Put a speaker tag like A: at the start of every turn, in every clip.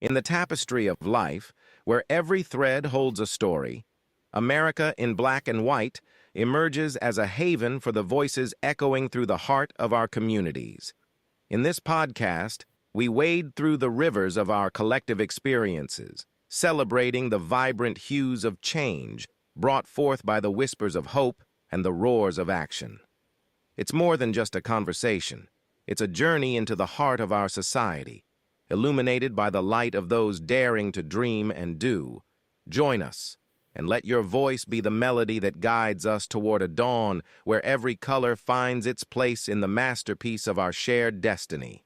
A: In the tapestry of life, where every thread holds a story, America in black and white emerges as a haven for the voices echoing through the heart of our communities. In this podcast, we wade through the rivers of our collective experiences, celebrating the vibrant hues of change brought forth by the whispers of hope and the roars of action. It's more than just a conversation. It's a journey into the heart of our society, illuminated by the light of those daring to dream and do. Join us, and let your voice be the melody that guides us toward a dawn where every color finds its place in the masterpiece of our shared destiny.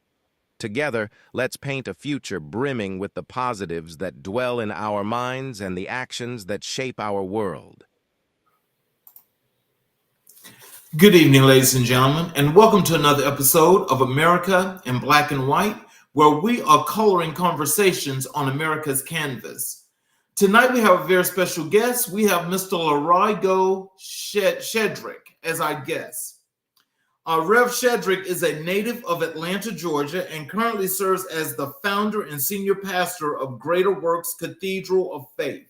A: Together, let's paint a future brimming with the positives that dwell in our minds and the actions that shape our world.
B: Good evening, ladies and gentlemen, and welcome to another episode of America in Black and White, where we are coloring conversations on America's canvas. Tonight we have a very special guest. We have Mr. Leroygo Shedrick as our guest. Rev Shedrick is a native of Atlanta, Georgia, and currently serves as the founder and senior pastor of Greater Works Cathedral of Faith.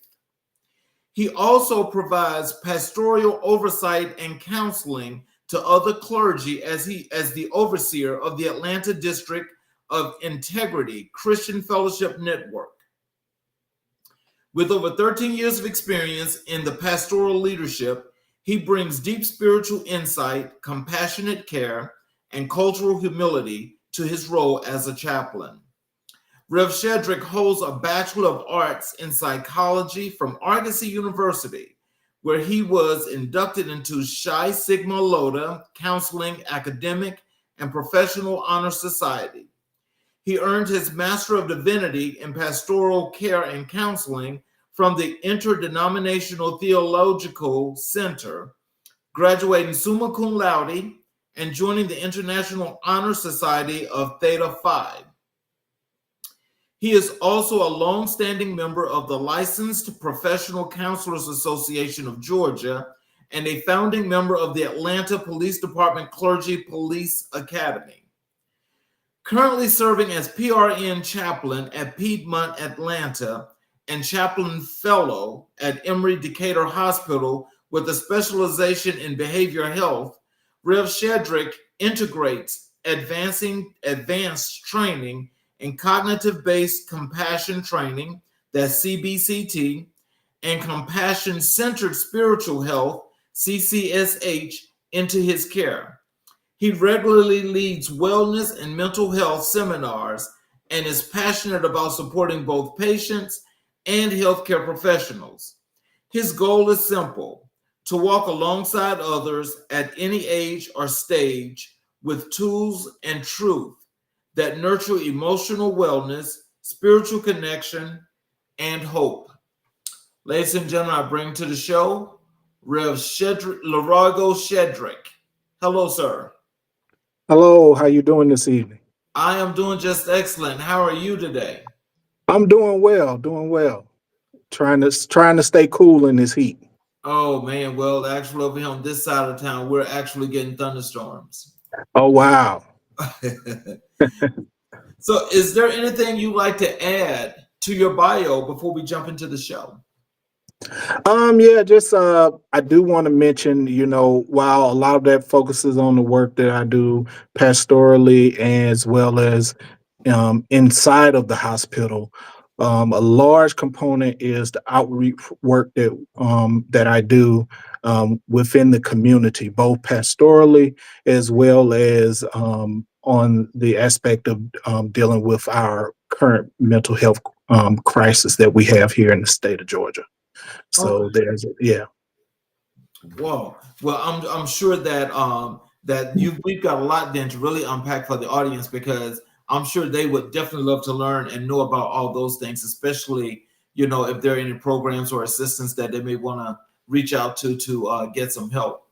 B: He also provides pastoral oversight and counseling to other clergy as the overseer of the Atlanta District of Integrity Christian Fellowship Network. With over 13 years of experience in the pastoral leadership, he brings deep spiritual insight, compassionate care, and cultural humility to his role as a chaplain. Rev Shedrick holds a Bachelor of Arts in Psychology from Argosy University, where he was inducted into Chi Sigma Iota Counseling Academic and Professional Honor Society. He earned his Master of Divinity in Pastoral Care and Counseling from the Interdenominational Theological Center, graduating summa cum laude and joining the International Honor Society of Theta Phi. He is also a long-standing member of the Licensed Professional Counselors Association of Georgia and a founding member of the Atlanta Police Department Clergy Police Academy. Currently serving as PRN chaplain at Piedmont, Atlanta, and chaplain fellow at Emory Decatur Hospital with a specialization in behavioral health, Rev Shedrick integrates advanced training in cognitive-based compassion training, that's CBCT, and compassion-centered spiritual health, CCSH, into his care. He regularly leads wellness and mental health seminars and is passionate about supporting both patients and healthcare professionals. His goal is simple: to walk alongside others at any age or stage with tools and truth that nurture emotional wellness, spiritual connection, and hope. Ladies and gentlemen, I bring to the show Rev Leroygo Shedrick. Hello, sir.
C: Hello, how you doing this evening?
B: I am doing just excellent. How are you today?
C: I'm doing well, Trying to stay cool in this heat.
B: Oh man, well, actually over here on this side of town, we're actually getting thunderstorms.
C: Oh wow.
B: So is there anything you'd like to add to your bio before we jump into the show?
C: Yeah, just I do want to mention, while a lot of that focuses on the work that I do pastorally as well as inside of the hospital, a large component is the outreach work that I do within the community, both pastorally as well as on the aspect of dealing with our current mental health crisis that we have here in the state of Georgia. So yeah.
B: Whoa. Well, I'm sure that we've got a lot then to really unpack for the audience, because I'm sure they would definitely love to learn and know about all those things, especially, if there are any programs or assistance that they may want to reach out to get some help.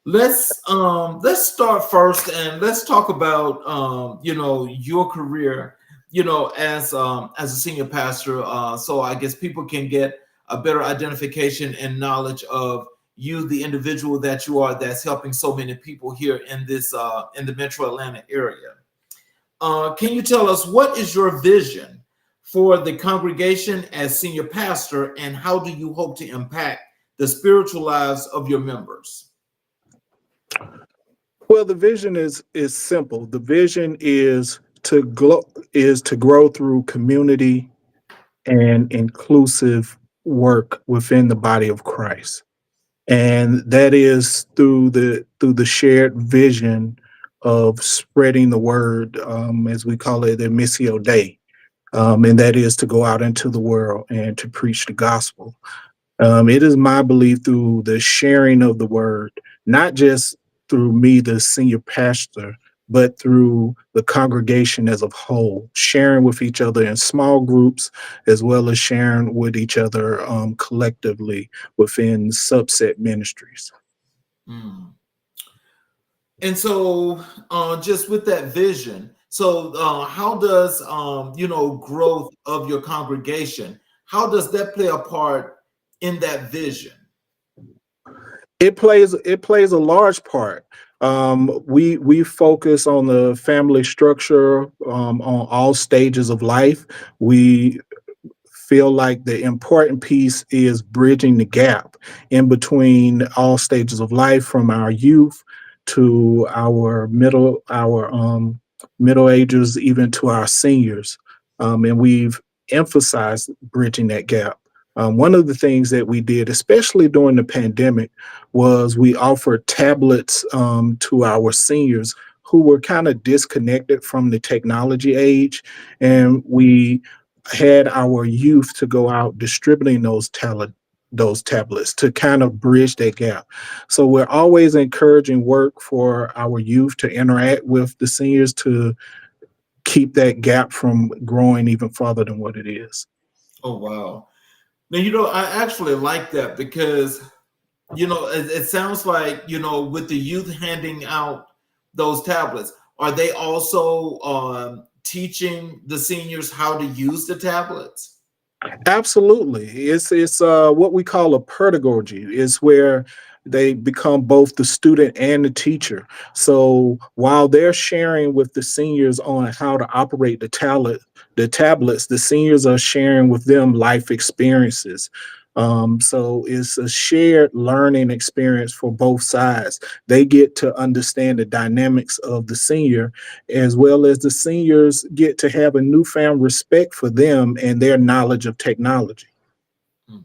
B: Let's start first and let's talk about your career, as a senior pastor, so I guess people can get a better identification and knowledge of you, the individual that you are, that's helping so many people here in the Metro Atlanta area. Can you tell us, what is your vision for the congregation as senior pastor, and how do you hope to impact the spiritual lives of your members?
C: Well, the vision is simple. The vision is to grow through community and inclusive work within the body of Christ. And that is through the shared vision of spreading the word, as we call it, the Missio Dei, and that is to go out into the world and to preach the gospel. It is my belief through the sharing of the word, not just through me, the senior pastor, but through the congregation as a whole, sharing with each other in small groups, as well as sharing with each other collectively within subset ministries.
B: Mm. And so, just with that vision, so how does growth of your congregation? How does that play a part in that vision?
C: It plays a large part. We focus on the family structure on all stages of life. We feel like the important piece is bridging the gap in between all stages of life, from our youth to our middle ages, even to our seniors. And we've emphasized bridging that gap. One of the things that we did, especially during the pandemic, was we offered tablets to our seniors who were kind of disconnected from the technology age, and we had our youth to go out distributing those tablets to kind of bridge that gap. So we're always encouraging work for our youth to interact with the seniors to keep that gap from growing even farther than what it is.
B: Oh, wow. Now, I actually like that because, it sounds like, with the youth handing out those tablets, are they also teaching the seniors how to use the tablets?
C: Absolutely. It's what we call a pedagogy. Is where they become both the student and the teacher. So while they're sharing with the seniors on how to operate the tablets, the seniors are sharing with them life experiences. So it's a shared learning experience for both sides. They get to understand the dynamics of the senior, as well as the seniors get to have a newfound respect for them and their knowledge of technology.
B: Mm.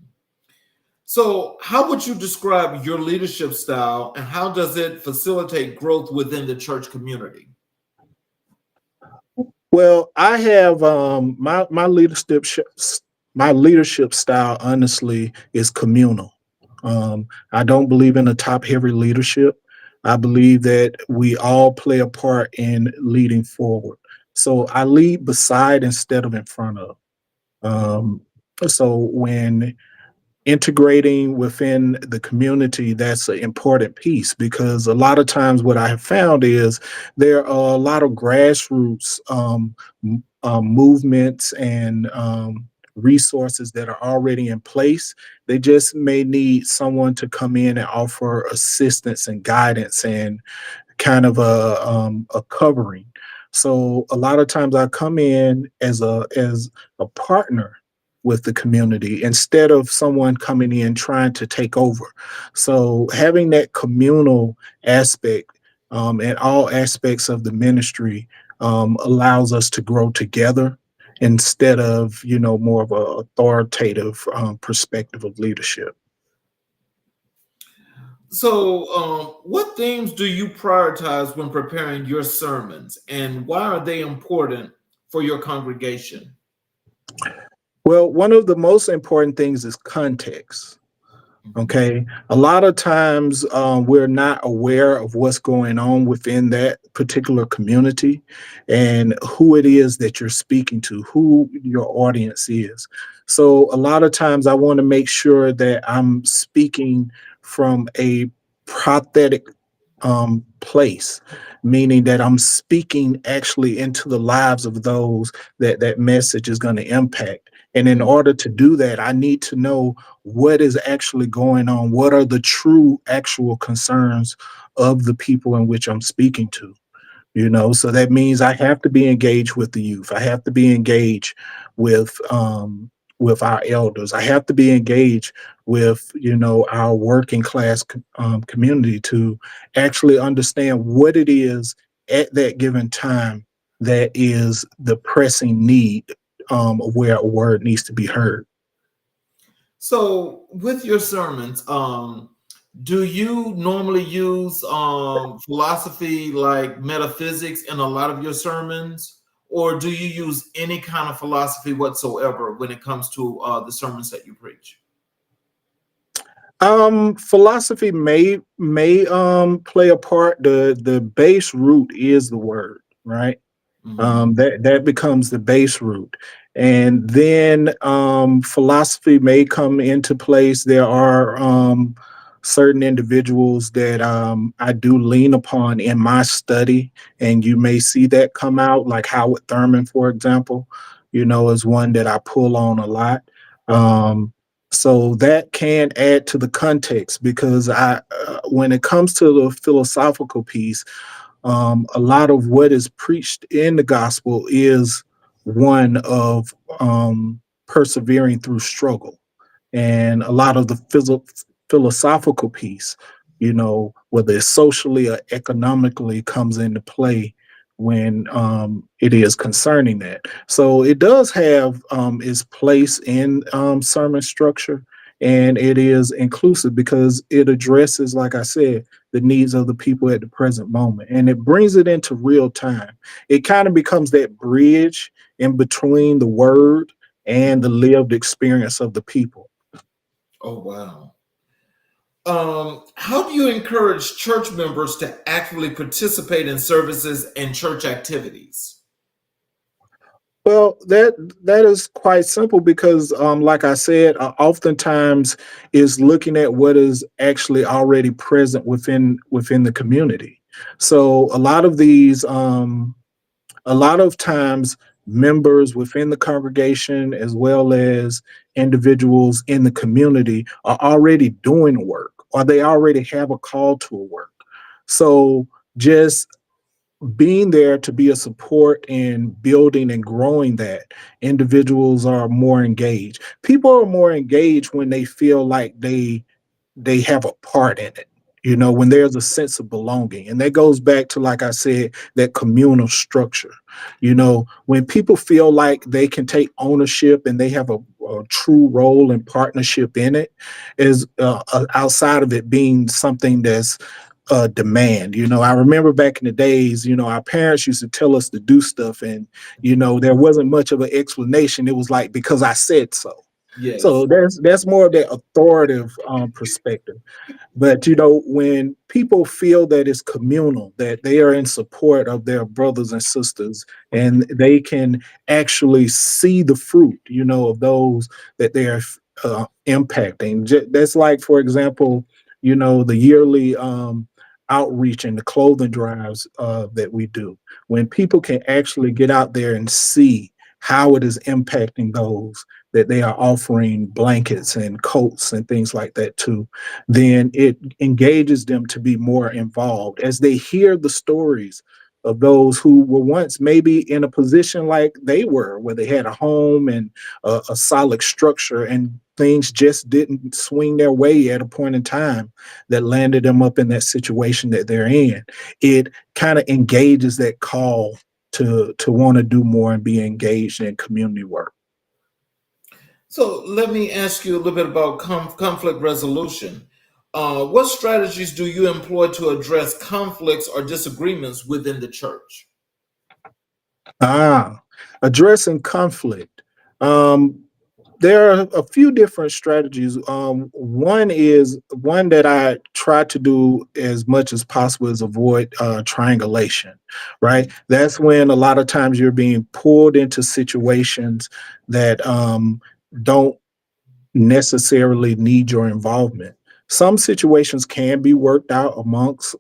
B: So, how would you describe your leadership style, and how does it facilitate growth within the church community?
C: Well, I have my leadership style honestly is communal. I don't believe in a top heavy leadership. I believe that we all play a part in leading forward. So I lead beside instead of in front of. Um, so when integrating within the community, that's an important piece, because a lot of times what I have found is there are a lot of grassroots movements and resources that are already in place. They just may need someone to come in and offer assistance and guidance and kind of a covering. So a lot of times I come in as a partner with the community instead of someone coming in trying to take over. So having that communal aspect in all aspects of the ministry allows us to grow together instead of more of a authoritative perspective of leadership.
B: So, what themes do you prioritize when preparing your sermons, and why are they important for your congregation?
C: Well, one of the most important things is context.
B: Mhm.
C: Okay. A lot of times we're not aware of what's going on within that particular community and who it is that you're speaking to, who your audience is. So a lot of times I want to make sure that I'm speaking from a prophetic place, meaning that I'm speaking actually into the lives of those that message is going to impact. And in order to do that, I need to know what is actually going on. What are the true, actual concerns of the people in which I'm speaking to? So that means I have to be engaged with the youth. I have to be engaged with with our elders. I have to be engaged with our working class community to actually understand what it is at that given time that is the pressing need, of where a word needs to be heard.
B: So, with your sermons, do you normally use philosophy like metaphysics in a lot of your sermons, or do you use any kind of philosophy whatsoever when it comes to the sermons that you preach?
C: Philosophy may play a part. The base root is the word, right?
B: Hmm.
C: That becomes the base root, and then philosophy may come into place. There are certain individuals that I do lean upon in my study, and you may see that come out, like Howard Thurman, for example. Is one that I pull on a lot. Um, so that can add to the context, because when it comes to the philosophical piece, a lot of what is preached in the gospel is one of persevering through struggle, and a lot of the philosophical piece, whether it's socially or economically, comes into play when it is concerning that. So it does have its place in sermon structure, and it is inclusive because it addresses, like I said, the needs of the people at the present moment, and it brings it into real time. It kind of becomes that bridge in between the word and the lived experience of the people.
B: Oh, wow. How do you encourage church members to actively participate in services and church activities?
C: Well, that is quite simple because, like I said, oftentimes is looking at what is actually already present within the community. So a lot of times, members within the congregation, as well as individuals in the community, are already doing work, or they already have a call to a work. So just being there to be a support in building and growing that, individuals are more engaged. People are more engaged when they feel like they have a part in it, when there's a sense of belonging. And that goes back to, like I said, that communal structure. When people feel like they can take ownership and they have a true role and partnership in it, is outside of it being something that's demand. I remember back in the days, our parents used to tell us to do stuff, and there wasn't much of an explanation. It was like, because I said so.
B: Yes.
C: So that's more of that authoritative perspective. But when people feel that it's communal, that they are in support of their brothers and sisters, and they can actually see the fruit, of those that they are impacting. That's like, for example, the yearly outreach and the clothing drives that we do. When people can actually get out there and see how it is impacting those that they are offering blankets and coats and things like that to, then it engages them to be more involved as they hear the stories of those who were once maybe in a position like they were, where they had a home and a solid structure, and things just didn't swing their way at a point in time that landed them up in that situation that they're in. It kind of engages that call to want to do more and be engaged in community work.
B: So let me ask you a little bit about conflict resolution. What strategies do you employ to address conflicts or disagreements within the church?
C: Ah, addressing conflict. Um, there are a few different strategies. One that I try to do as much as possible is avoid triangulation, right? That's when a lot of times you're being pulled into situations that don't necessarily need your involvement. Some situations can be worked out amongst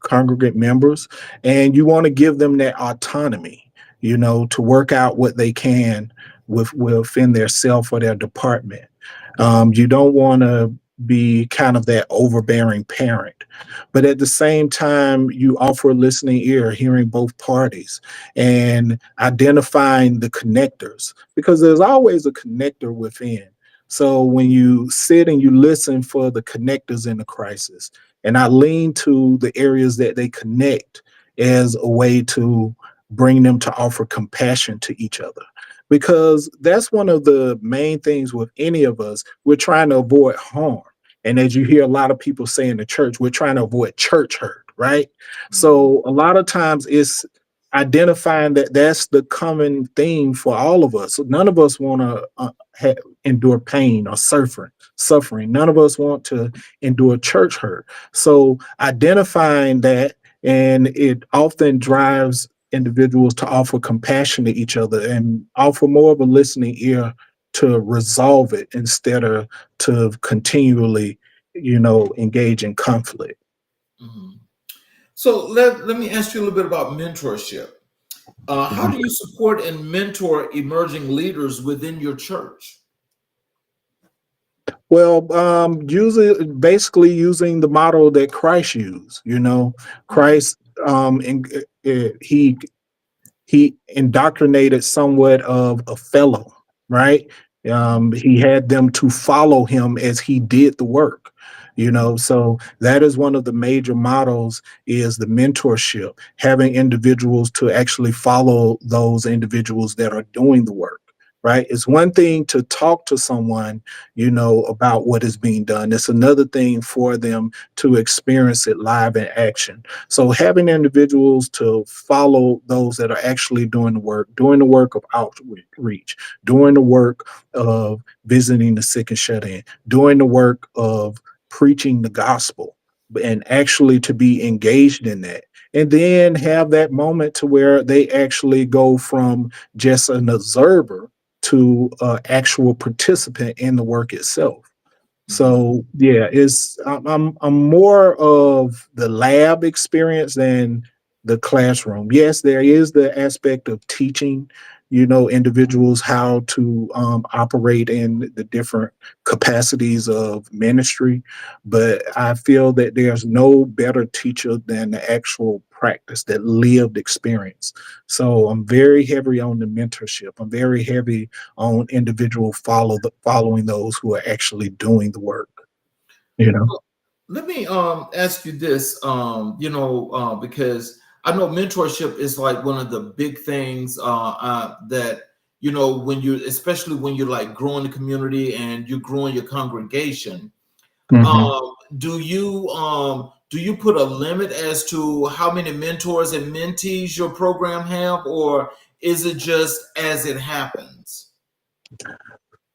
C: congregant members, and you want to give them that autonomy, to work out what they can within their self or their department. You don't want to be kind of that overbearing parent. But at the same time, you offer a listening ear, hearing both parties and identifying the connectors, because there's always a connector within. So when you sit and you listen for the connectors in the crisis, and I lean to the areas that they connect as a way to bring them to offer compassion to each other. Because that's one of the main things with any of us. We're trying to avoid harm. And as you hear a lot of people say in the church, we're trying to avoid church hurt, right?
B: Mhm.
C: So a lot of times it's identifying that that's the common theme for all of us. So none of us want to endure pain or suffering. None of us want to endure church hurt. So identifying that, and it often drives individuals to offer compassion to each other and offer more of a listening ear to resolve it instead of to continually, engage in conflict.
B: Mhm. So let me ask you a little bit about mentorship. How do you support and mentor emerging leaders within your church?
C: Well, using basically using the model that Christ used.
B: Okay.
C: Christ, he indoctrinated somewhat of a fellow, right? He had them to follow him as he did the work. So that is one of the major models, is the mentorship, having individuals to actually follow those individuals that are doing the work. Right. It's one thing to talk to someone, about what is being done. It's another thing for them to experience it live in action. So having individuals to follow those that are actually doing the work of outreach, doing the work of visiting the sick and shut in, doing the work of preaching the gospel, and actually to be engaged in that. And then have that moment to where they actually go from just an observer to an actual participant in the work itself.
B: Mhm.
C: So yeah, I'm more of the lab experience than the classroom. Yes, there is the aspect of teaching, individuals how to operate in the different capacities of ministry, but I feel that there's no better teacher than the actual practice, that lived experience. So I'm very heavy on the mentorship. I'm very heavy on individual following those who are actually doing the work. You know.
B: Well, let me ask you this, because I know mentorship is like one of the big things that when you, especially when you're like growing the community and you're growing your congregation.
C: Mhm.
B: Do you put a limit as to how many mentors and mentees your program have, or is it just as it happens?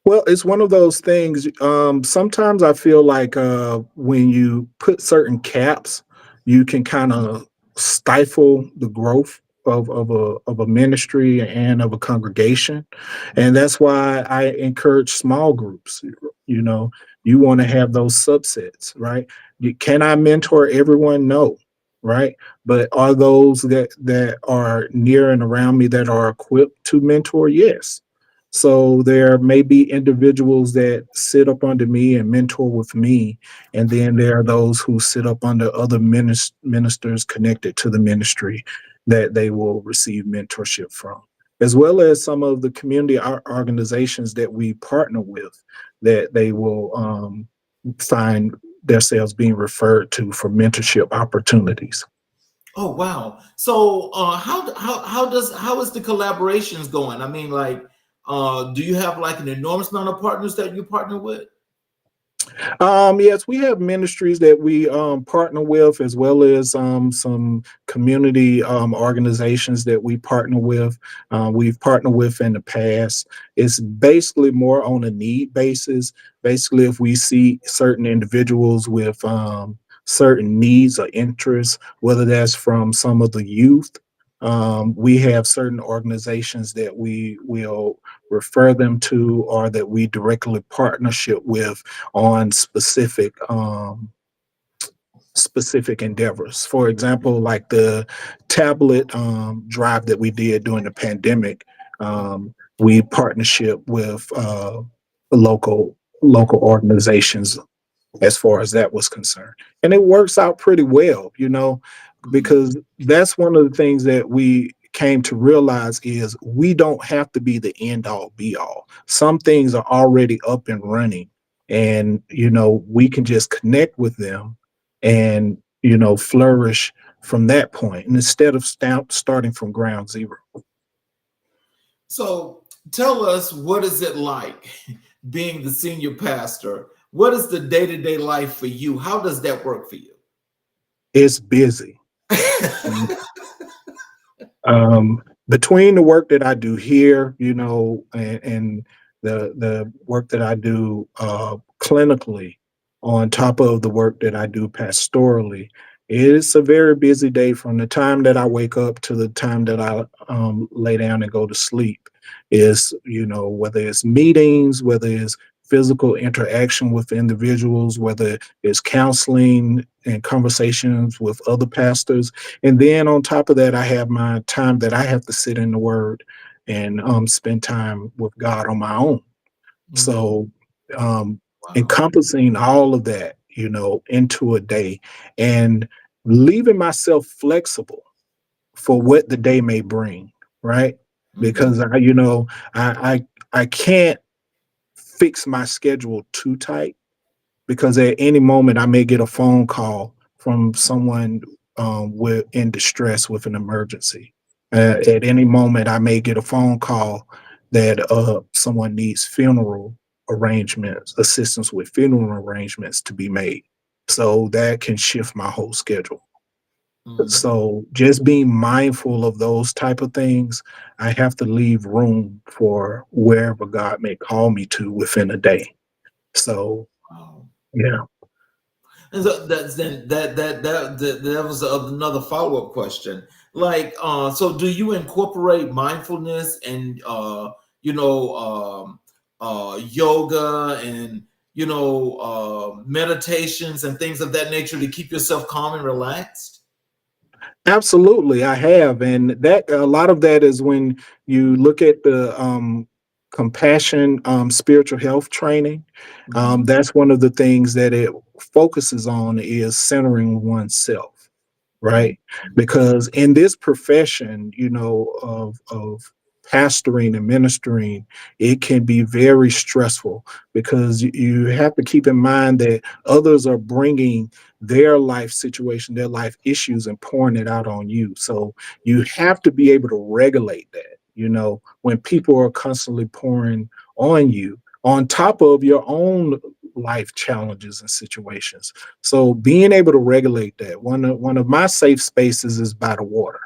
C: Well, it's one of those things. Sometimes I feel like when you put certain caps, you can kind of stifle the growth of a ministry and of a congregation, and that's why I encourage small groups. You know, you want to have those subsets, right? Can I mentor everyone? No, right? But are those that are near and around me that are equipped to mentor? Yes. So there may be individuals that sit up under me and mentor with me, and then there are those who sit up under other ministers connected to the ministry that they will receive mentorship from, as well as some of the community organizations that we partner with, that they will find themselves being referred to for mentorship opportunities.
B: Oh wow! So how is the collaborations going? I mean, like, do you have like an enormous amount of partners that you partner with?
C: Yes, we have ministries that we partner with, as well as some community organizations that we partner with. We've partnered with in the past. It's basically more on a need basis. Basically, if we see certain individuals with certain needs or interests, whether that's from some of the youth. We have certain organizations that we will refer them to, or that we directly partnership with on specific endeavors. For example, like the tablet drive that we did during the pandemic, we partnership with local organizations. as far as that was concerned. And it works out pretty well,
B: Mhm.
C: because that's one of the things that we came to realize is we don't have to be the end all be all. Some things are already up and running, and we can just connect with them and flourish from that point, and instead of starting from ground zero.
B: So tell us, what is it like being the senior pastor? What is the day-to-day life for you? How does that work for you?
C: It's busy. Between the work that I do here, and the work that I do clinically, on top of the work that I do pastorally, it's a very busy day from the time that I wake up to the time that I lay down and go to sleep. Is whether it's meetings, whether it's physical interaction with individuals, whether it's counseling and conversations with other pastors, and then on top of that, I have my time that I have to sit in the Word and spend time with God on my own.
B: Mhm.
C: So, um,
B: Wow.
C: encompassing all of that, into a day, and leaving myself flexible for what the day may bring, right?
B: Mhm.
C: Because I can't fix my schedule too tight, because at any moment I may get a phone call from someone with in distress with an emergency. At any moment, I may get a phone call that someone needs funeral arrangements, assistance with funeral arrangements to be made. So that can shift my whole schedule.
B: Mhm.
C: So just being mindful of those type of things, I have to leave room for wherever God may call me to within a day. So
B: Wow.
C: yeah.
B: And so that's then that was another follow-up question. Like, so do you incorporate mindfulness and you know, yoga and meditations and things of that nature to keep yourself calm and relaxed?
C: Absolutely, I have, and that a lot of that is when you look at the compassion, spiritual health training.
B: Mhm.
C: That's one of the things that it focuses on is centering oneself,
B: Mhm.
C: right? Because in this profession, of pastoring and ministering, it can be very stressful, because you have to keep in mind that others are bringing their life situation, their life issues, and pouring it out on you. So you have to be able to regulate that, when people are constantly pouring on you on top of your own life challenges and situations. So being able to regulate that, one of my safe spaces is by the water.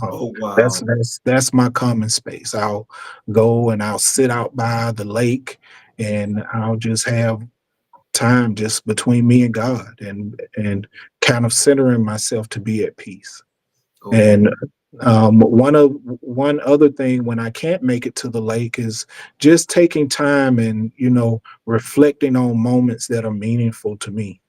B: Oh
C: That's
B: wow.
C: that's my common space. I'll go and I'll sit out by the lake, and I'll just have time just between me and God, and kind of centering myself to be at peace.
B: Okay.
C: And one other thing when I can't make it to the lake is just taking time and reflecting on moments that are meaningful to me.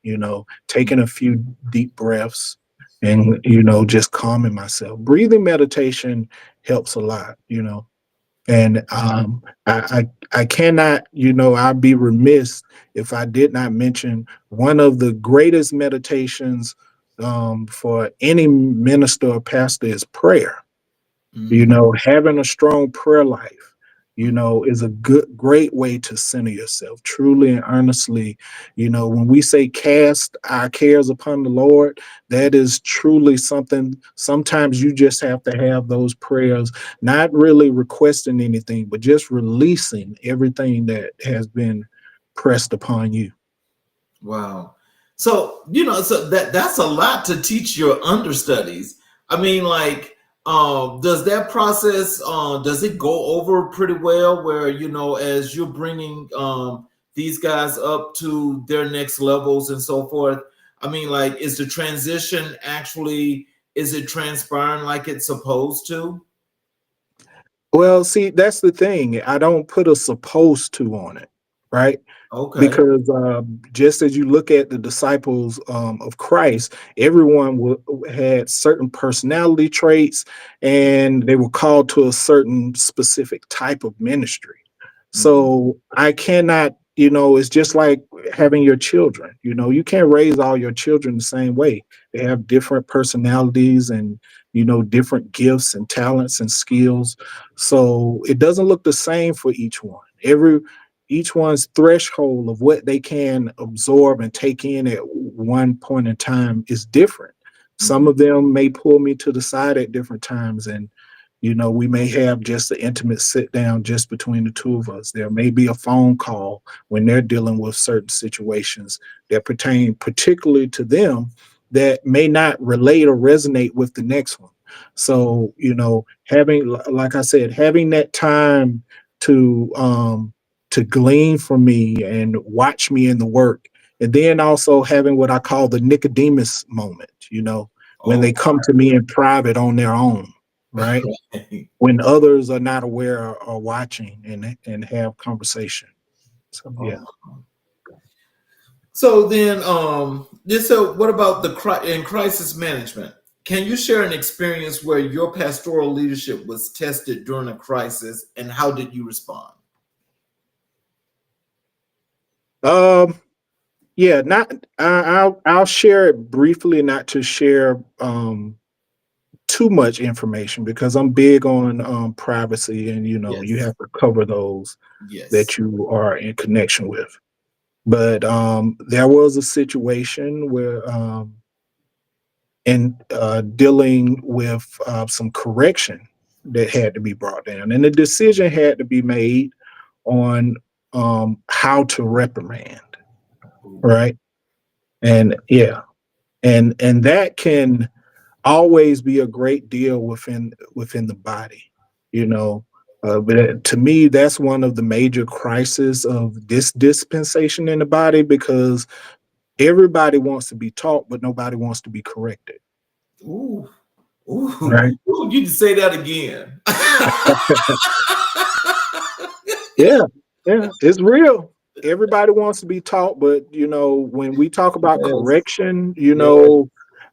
C: Taking a few deep breaths, and just calming myself. Breathing meditation helps a lot. And I cannot, I'd be remiss if I did not mention one of the greatest meditations for any minister or pastor is prayer.
B: Mhm.
C: Having a strong prayer life, is a great way to center yourself truly and earnestly. When we say cast our cares upon the Lord, that is truly something. Sometimes you just have to have those prayers, not really requesting anything, but just releasing everything that has been pressed upon you.
B: Wow. So, so that's a lot to teach your understudies. I mean, like, does that process, does it go over pretty well where, as you're bringing these guys up to their next levels and so forth? I mean, like, is the transition actually, is it transpiring like it's supposed to?
C: Well, see, that's the thing. I don't put a supposed to on it, right?
B: Okay.
C: Because just as you look at the disciples of Christ, everyone had certain personality traits, and they were called to a certain specific type of ministry.
B: Mhm.
C: So I cannot it's just like having your children. You can't raise all your children the same way. They have different personalities and, different gifts and talents and skills. So it doesn't look the same for each one. Each one's threshold of what they can absorb and take in at one point in time is different. Some
B: Mhm.
C: of them may pull me to the side at different times, and we may have just an intimate sit down just between the two of us. There may be a phone call when they're dealing with certain situations that pertain particularly to them that may not relate or resonate with the next one. So, having, like I said, having that time to glean from me and watch me in the work, and then also having what I call the Nicodemus moment, when
B: Oh,
C: they come to me in private on their own, right?
B: right.
C: When others are not aware or watching and have conversation. So yeah.
B: Oh. So then, so what about in crisis management? Can you share an experience where your pastoral leadership was tested during a crisis, and how did you respond?
C: Um yeah, not I'll share it briefly, not to share too much information because I'm big on privacy, and you
B: Yes,
C: have to cover those
B: yes.
C: that you are in connection with. But there was a situation where in dealing with some correction that had to be brought down, and the decision had to be made on how to reprimand,
B: Ooh.
C: right? And yeah, and that can always be a great deal within the body, you know. But to me, that's one of the major crises of this dispensation in the body, because everybody wants to be taught, but nobody wants to be corrected,
B: Ooh. Ooh.
C: right?
B: Ooh, you can say that again.
C: Yeah, yeah, it's real. Everybody wants to be taught, but when we talk about
B: Yes,
C: correction,
B: yes,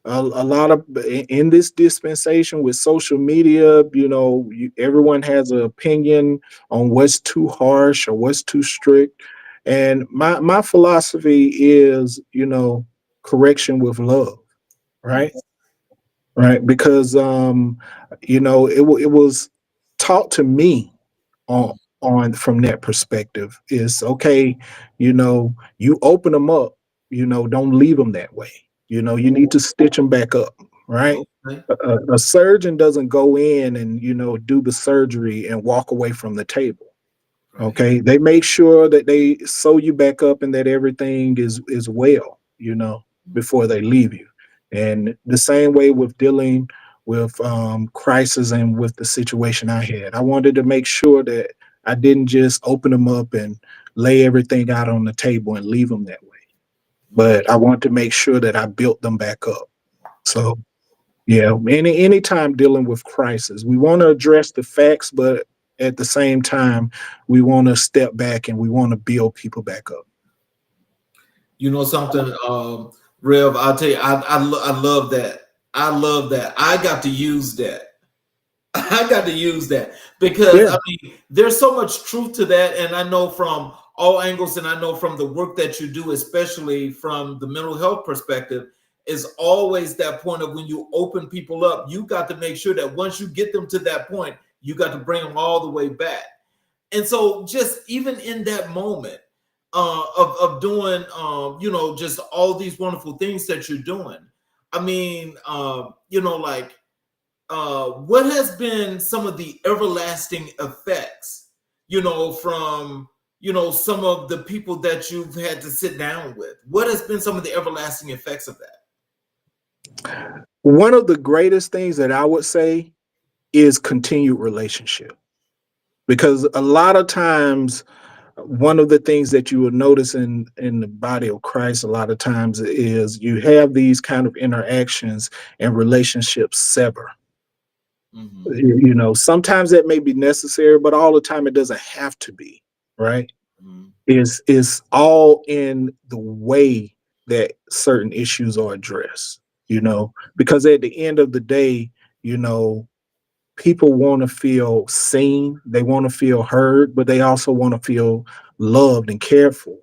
C: a lot of in this dispensation with social media, everyone has an opinion on what's too harsh or what's too strict. And my philosophy is, correction with love, right?
B: yes.
C: Right? Because it was taught to me on from that perspective is okay. You open them up, don't leave them that way. You need to stitch them back up, right?
B: Okay.
C: A surgeon doesn't go in and do the surgery and walk away from the table.
B: Right.
C: Okay, they make sure that they sew you back up and that everything is well, before they leave you. And the same way with dealing with crisis and with the situation I had, I wanted to make sure that I didn't just open them up and lay everything out on the table and leave them that way,
B: Mm.
C: but I want to make sure that I built them back up. So yeah, anytime dealing with crisis, we want to address the facts, but at the same time, we want to step back and we want to build people back up.
B: You know something, Rev? I'll tell you, I love that. I love that. I got to use that. I got to use that because
C: Yeah,
B: I mean, there's so much truth to that, and I know from all angles, and I know from the work that you do, especially from the mental health perspective, is always that point of when you open people up, you got to make sure that once you get them to that point, you got to bring them all the way back. And so, just even in that moment of doing, just all these wonderful things that you're doing, I mean, like what has been some of the everlasting effects, from, some of the people that you've had to sit down with? What has been some of the everlasting effects of that?
C: one of the greatest things that I would say is continued relationship, because a lot of times one of the things that you will notice in the body of Christ a lot of times is you have these kind of interactions and relationships sever.
B: Hmm.
C: Sometimes that may be necessary, but all the time it doesn't have to be, right?
B: Hmm.
C: Is all in the way that certain issues are addressed, because at the end of the day, you know people want to feel seen, they want to feel heard, but they also want to feel loved and cared for,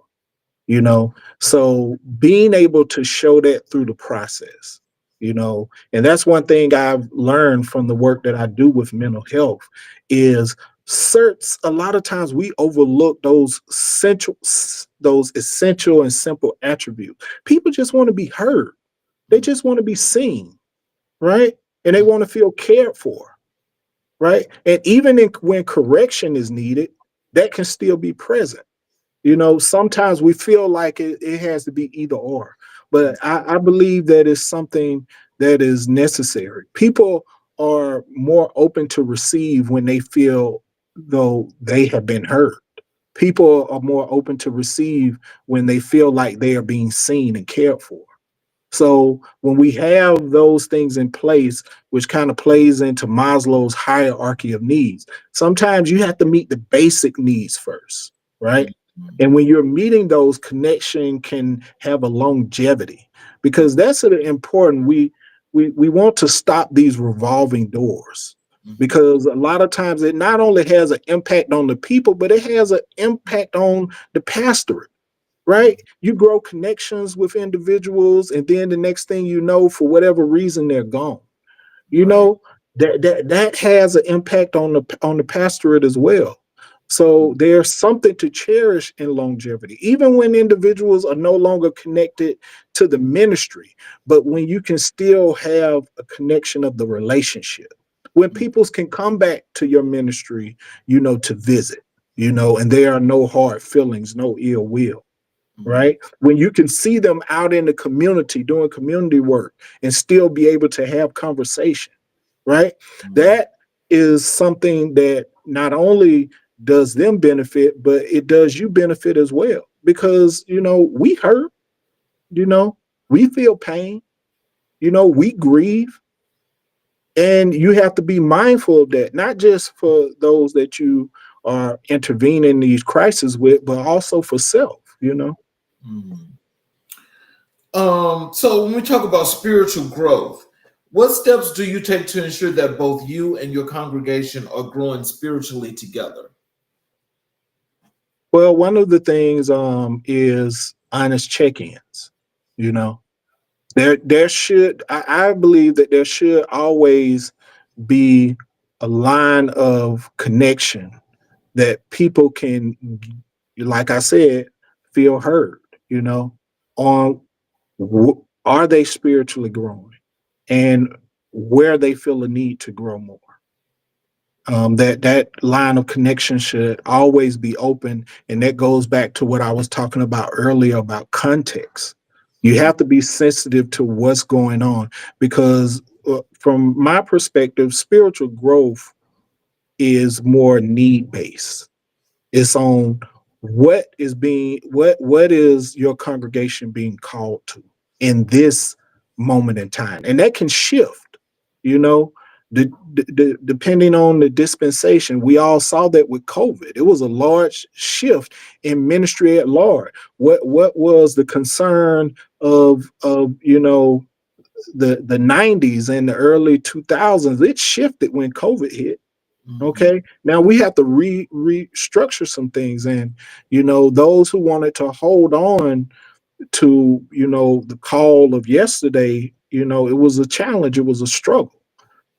C: you know. So being able to show that through the process, and that's one thing I've learned from the work that I do with mental health is certs a lot of times we overlook those essential and simple attributes. People just want to be heard. They just want to be seen, right? And they want to feel cared for, right? And even when correction is needed, that can still be present. Sometimes we feel like it has to be either or, but I believe that it's something that is necessary. People are more open to receive when they feel though they have been heard. People are more open to receive when they feel like they are being seen and cared for. So when we have those things in place, which kind of plays into Maslow's hierarchy of needs, sometimes you have to meet the basic needs first, right? And when you're meeting those, connection can have a longevity because that's important. We want to stop these revolving doors because a lot of times it not only has an impact on the people, but it has an impact on the pastorate. Right? You grow connections with individuals, and then the next thing you know, for whatever reason, they're gone. You
B: Right.
C: know, that has an impact on the pastorate as well. So there's something to cherish in longevity, even when individuals are no longer connected to the ministry, but when you can still have a connection of the relationship. When people can come back to your ministry, to visit, and there are no hard feelings, no ill will. Right? When you can see them out in the community doing community work and still be able to have conversation, right? That is something that not only does them benefit, but it does you benefit as well. Because, we hurt, we feel pain, we grieve. And you have to be mindful of that, not just for those that you are intervening in these crises with, but also for self.
B: So when we talk about spiritual growth, what steps do you take to ensure that both you and your congregation are growing spiritually together?
C: Well, one of the things is honest check-ins. You know, there should I believe that there should always be a line of connection that people can, like I said, feel heard. On are they spiritually growing, and where they feel a need to grow more. That line of connection should always be open, and that goes back to what I was talking about earlier about context. You have to be sensitive to what's going on because, from my perspective, spiritual growth is more need based. It's on what is your congregation being called to in this moment in time, and that can shift. You know, depending on the dispensation. We all saw that with COVID. It was a large shift in ministry at large. What was the concern of the 90s and the early 2000s? It shifted when COVID hit. Okay, now we have to restructure some things, and those who wanted to hold on to the call of yesterday, it was a challenge, it was a struggle.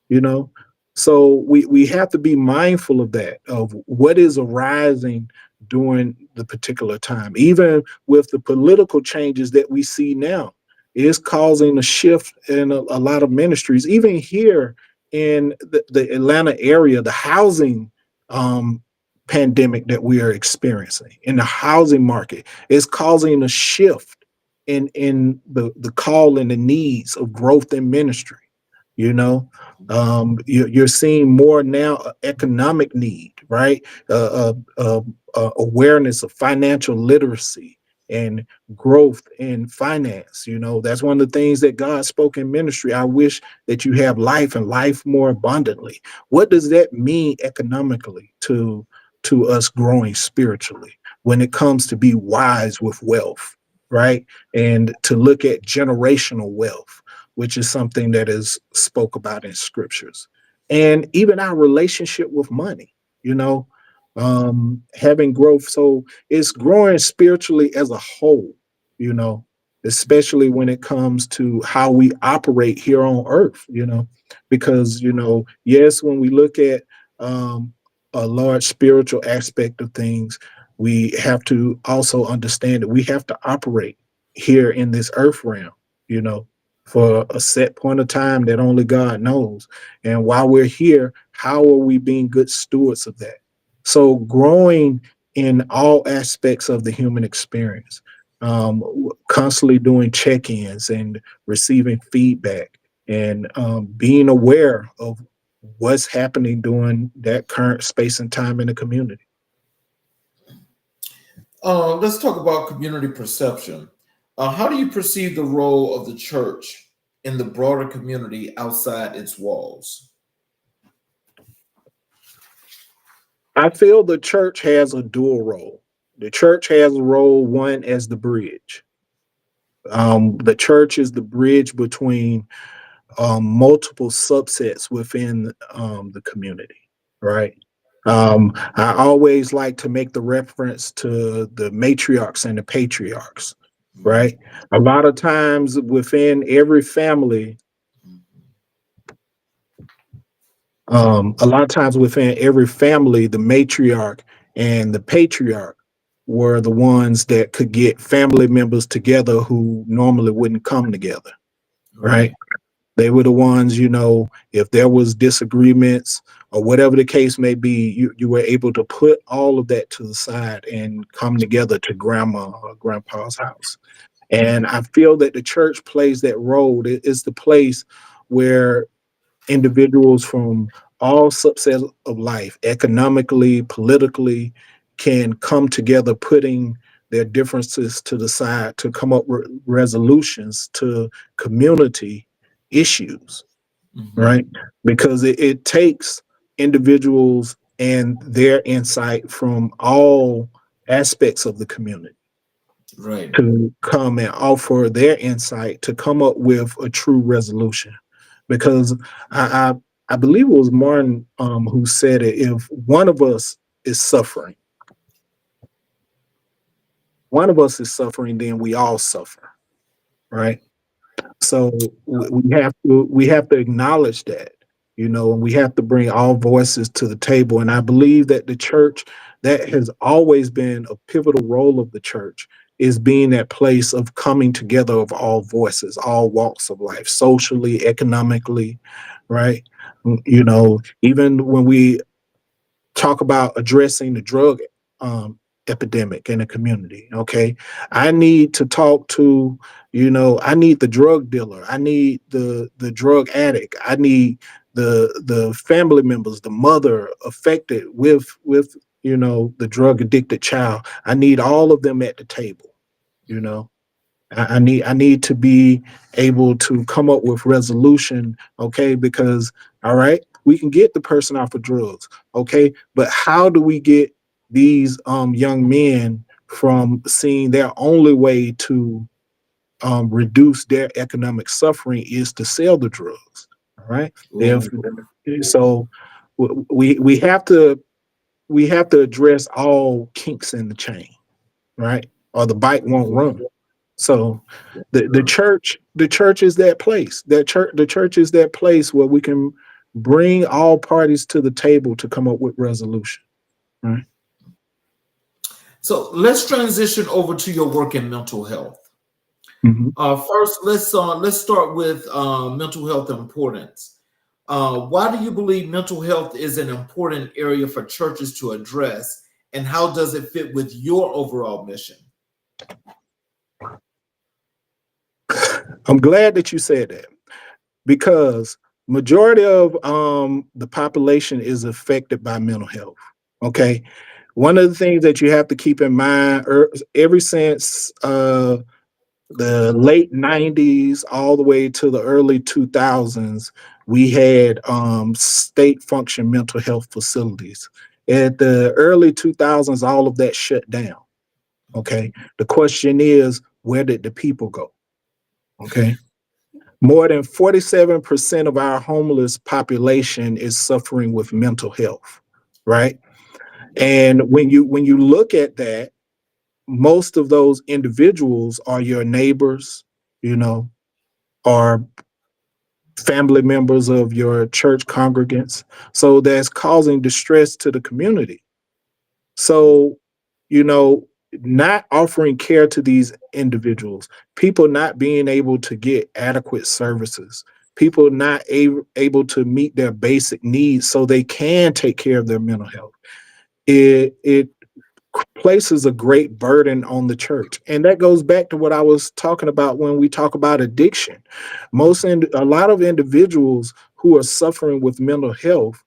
C: you know so we have to be mindful of that, of what is arising during the particular time. Even with the political changes that we see now, is causing a shift in a lot of ministries. Even here in the Atlanta area, the housing pandemic that we are experiencing in the housing market is causing a shift in the call and the needs of growth in ministry. you know you're seeing more now economic need, right? Awareness of financial literacy and growth in finance. That's one of the things that God spoke in ministry. I wish that you have life and life more abundantly. What does that mean economically to us growing spiritually when it comes to be wise with wealth, right? And to look at generational wealth, which is something that is spoke about in scriptures. and even our relationship with money, you know, having growth. So it's growing spiritually as a whole, you know, especially when it comes to how we operate here on earth, you know, because, you know, yes, when we look at um, a large spiritual aspect of things, we have to also understand that we have to operate here in this earth realm, you know, for a set point of time that only God knows. And while we're here, how are we being good stewards of that? So growing in all aspects of the human experience, constantly doing check-ins and receiving feedback, and being aware of what's happening during that current space and time in the community.
B: Let's talk about community perception. How do you perceive the role of the church in the broader community outside its walls?
C: I feel the church has a dual role. The church has a role, one as the bridge. The church is the bridge between multiple subsets within the community, right? I always like to make the reference to the matriarchs and the patriarchs, right? A lot of times within every family, the matriarch and the patriarch were the ones that could get family members together who normally wouldn't come together, right? They were the ones, you know, if there was disagreements or whatever the case may be, you were able to put all of that to the side and come together to grandma or grandpa's house. And I feel that the church plays that role. It is the place where individuals from all subsets of life, economically, politically, can come together, putting their differences to the side to come up with resolutions to community issues,
B: Mhm.
C: right? Because it takes individuals and their insight from all aspects of the community
B: Right.
C: to come and offer their insight to come up with a true resolution. Because I I believe it was Martin who said it. If one of us is suffering, then we all suffer, right? So we have to acknowledge that, you know, and we have to bring all voices to the table. And I believe that the church, that has always been a pivotal role of the church, is being that place of coming together of all voices, all walks of life, socially, economically, right? You know, even when we talk about addressing the drug um, epidemic in the community. Okay, I need to talk to, you know, I need the drug dealer, I need the drug addict, I need the family members, the mother affected with you know the drug addicted child. I need all of them at the table. You know, I need to be able to come up with resolution, okay? Because all right, we can get the person off of drugs, okay, but how do we get these young men from seeing their only way to reduce their economic suffering is to sell the drugs? All right, if
B: Ooh.
C: so, we have to address all kinks in the chain, right? Or the bike won't run. So the church is that place. The church is that place where we can bring all parties to the table to come up with resolution. Right?
B: So let's transition over to your work in mental health.
C: Mhm.
B: First, let's start with mental health importance. Why do you believe mental health is an important area for churches to address, and how does it fit with your overall mission?
C: I'm glad that you said that because majority of the population is affected by mental health. Okay, one of the things that you have to keep in mind, ever since the late 90s all the way to the early 2000s, we had state function mental health facilities. At the early 2000s, all of that shut down. Okay. The question is, where did the people go? Okay. More than 47% of our homeless population is suffering with mental health, right? And when you look at that, most of those individuals are your neighbors, you know, are family members of your church congregants. So that's causing distress to the community. So, you know, not offering care to these individuals, people not being able to get adequate services, people not able to meet their basic needs so they can take care of their mental health. It places a great burden on the church. And that goes back to what I was talking about when we talk about addiction. A lot of individuals who are suffering with mental health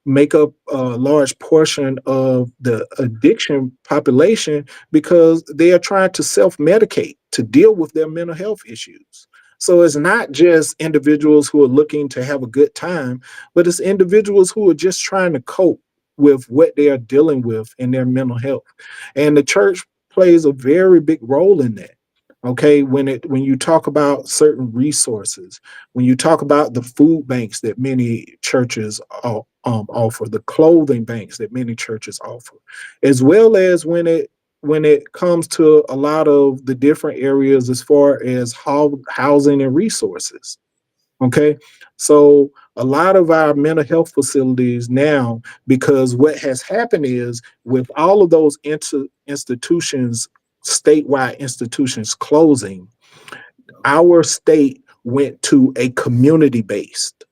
C: make up a large portion of the addiction population because they are trying to self-medicate to deal with their mental health issues. So it's not just individuals who are looking to have a good time, but it's individuals who are just trying to cope with what they are dealing with in their mental health. And the church plays a very big role in that. Okay, when you talk about certain resources, when you talk about the food banks that many churches offer, the clothing banks that many churches offer, as well as when it comes to a lot of the different areas as far as housing and resources. Okay. So a lot of our mental health facilities now, because what has happened is with all of those institutions, statewide institutions closing, our state went to a community based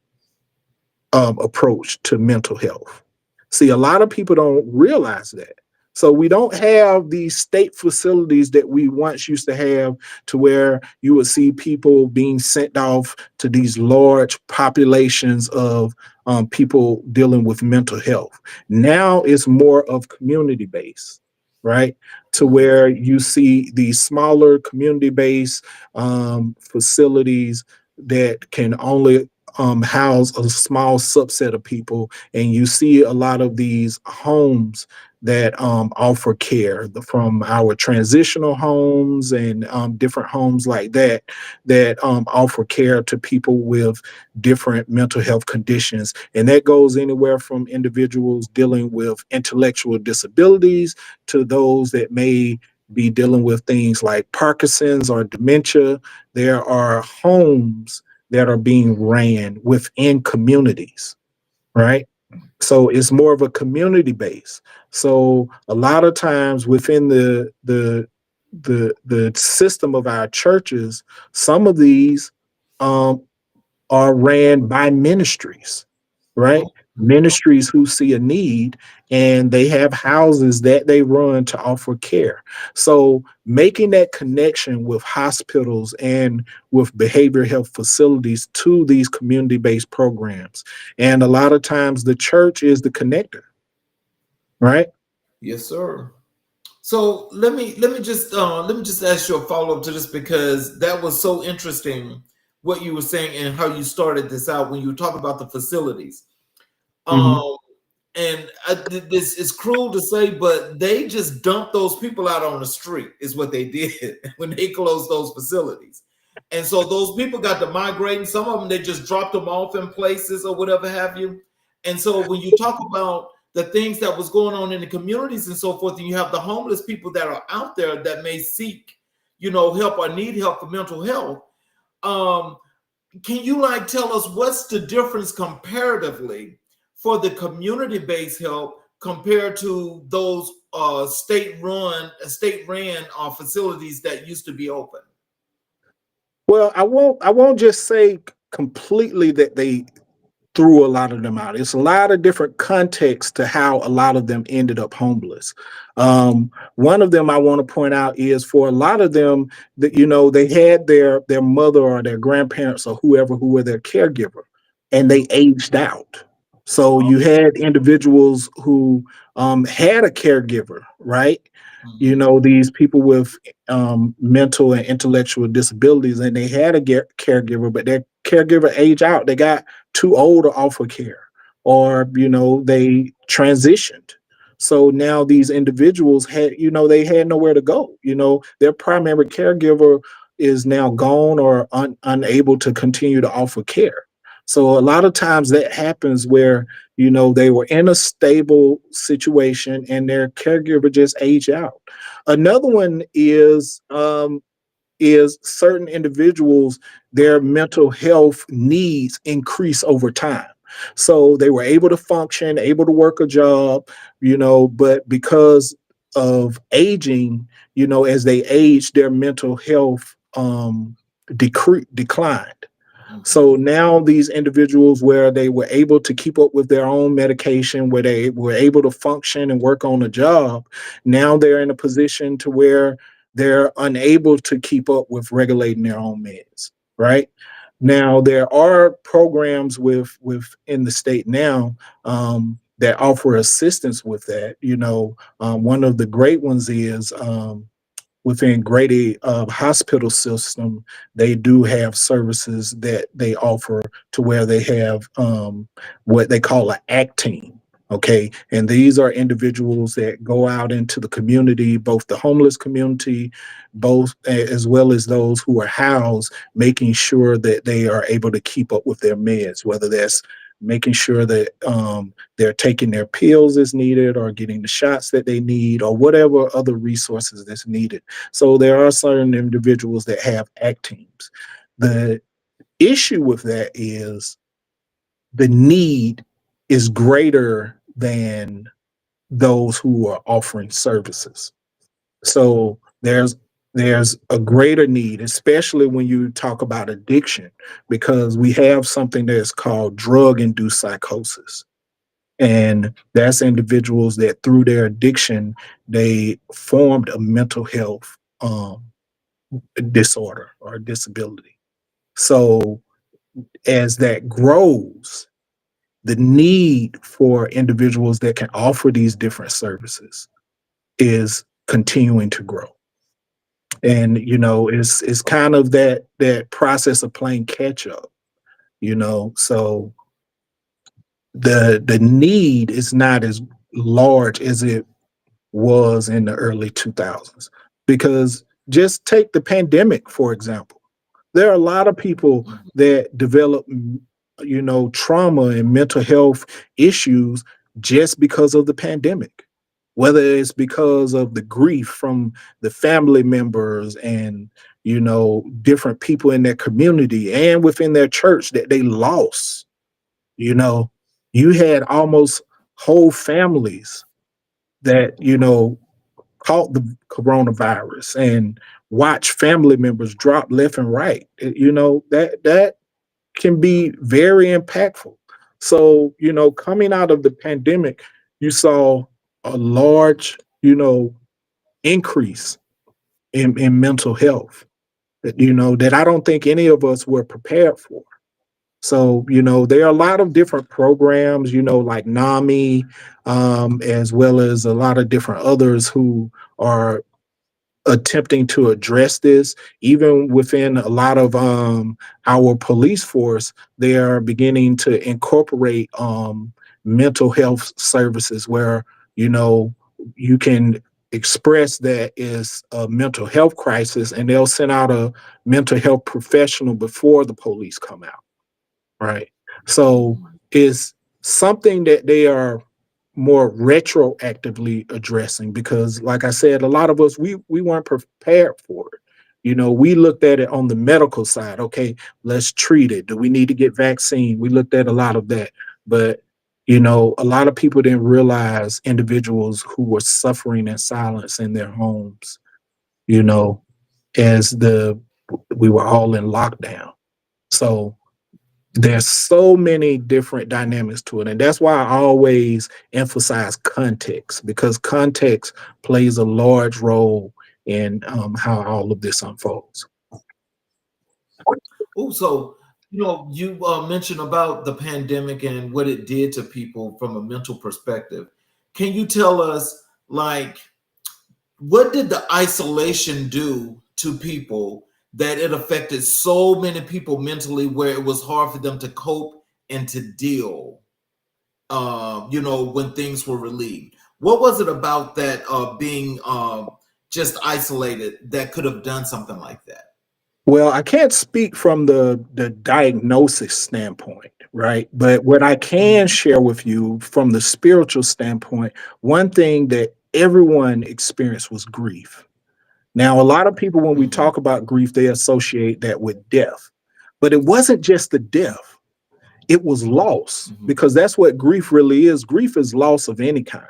C: approach to mental health. See, a lot of people don't realize that. So we don't have these state facilities that we once used to have to where you would see people being sent off to these large populations of people dealing with mental health. Now it's more of community based, right? To where you see these smaller community based facilities that can only house a small subset of people, and you see a lot of these homes that offer care from our transitional homes and different homes like that that offer care to people with different mental health conditions, and that goes anywhere from individuals dealing with intellectual disabilities to those that may be dealing with things like Parkinson's or dementia. There are homes that are being ran within communities, right? So it's more of a community base. So a lot of times within the system of our churches, some of these um, are ran by ministries, right? Ministries who see a need and they have houses that they run to offer care. So making that connection with hospitals and with behavioral health facilities to these community-based programs. And a lot of times the church is the connector, right?
B: Yes, sir. So let me just ask you a follow up to this because that was so interesting what you were saying and how you started this out when you talk about the facilities.
C: Mhm.
B: Um, and this is cruel to say, but they just dumped those people out on the street, is what they did when they closed those facilities. And so those people got to migrate, and some of them they just dropped them off in places or whatever have you. And so when you talk about the things that was going on in the communities and so forth, and you have the homeless people that are out there that may seek, help or need help for mental health. Um, can you like tell us what's the difference comparatively for the community-based help compared to those state ran facilities that used to be open?
C: Well, I won't just say completely that they threw a lot of them out. It's a lot of different contexts to how a lot of them ended up homeless. One of them I want to point out is for a lot of them that they had their mother or their grandparents or whoever who were their caregiver, and they aged out. So you had individuals who had a caregiver, right?
B: Mhm.
C: These people with mental and intellectual disabilities, and they had a caregiver, but their caregiver aged out. They got too old to offer care, or they transitioned. So now these individuals had they had nowhere to go. Their primary caregiver is now gone or unable to continue to offer care. So a lot of times that happens where, they were in a stable situation and their caregiver just aged out. Another one is certain individuals, their mental health needs increase over time. So they were able to function, able to work a job, but because of aging, as they age, their mental health declined. So now these individuals where they were able to keep up with their own medication, where they were able to function and work on a job, now they're in a position to where they're unable to keep up with regulating their own meds, right? Now there are programs within the state now that offer assistance with that. One of the great ones is within Grady hospital system, they do have services that they offer to where they have what they call an ACT team. Okay. And these are individuals that go out into the community, both the homeless community, both as well as those who are housed, making sure that they are able to keep up with their meds, whether that's making sure that they're taking their pills as needed or getting the shots that they need or whatever other resources that's needed. So there are certain individuals that have ACT teams. The issue with that is the need is greater than those who are offering services. So there's a greater need, especially when you talk about addiction, because we have something that's called drug-induced psychosis. And that's individuals that through their addiction, they formed a mental health disorder or disability. So as that grows, the need for individuals that can offer these different services is continuing to grow. And it's kind of that process of playing catch up. So the need is not as large as it was in the early 2000s, because just take the pandemic for example. There are a lot of people that develop trauma and mental health issues just because of the pandemic, whether it's because of the grief from the family members and different people in their community and within their church that they lost. You had almost whole families that caught the coronavirus and watch family members drop left and right. That can be very impactful. So, coming out of the pandemic, you saw a large, increase in mental health that I don't think any of us were prepared for. So, there are a lot of different programs, like NAMI, as well as a lot of different others who are attempting to address this. Even within a lot of our police force, they are beginning to incorporate mental health services where, you can express that is a mental health crisis and they'll send out a mental health professional before the police come out. Right. So it's something that they are more retroactively addressing because, like I said, a lot of us we weren't prepared for it. We looked at it on the medical side. Okay, let's treat it. Do we need to get vaccine? We looked at a lot of that, but a lot of people didn't realize individuals who were suffering in silence in their homes. As we were all in lockdown. So there's so many different dynamics to it. And that's why I always emphasize context, because context plays a large role in how all of this unfolds.
B: Oh, so you mentioned about the pandemic and what it did to people from a mental perspective. Can you tell us, like, what did the isolation do to people that it affected so many people mentally, where it was hard for them to cope and to deal, when things were relieved? What was it about that being just isolated that could have done something like that?
C: Well, I can't speak from the diagnosis standpoint, right? But what I can
B: Mm-hmm.
C: share with you from the spiritual standpoint, one thing that everyone experienced was grief. Now, a lot of people, when we
B: Mm-hmm.
C: talk about grief, they associate that with death. But it wasn't just the death, it was loss,
B: Mm-hmm.
C: because that's what grief really is. Grief is loss of any kind.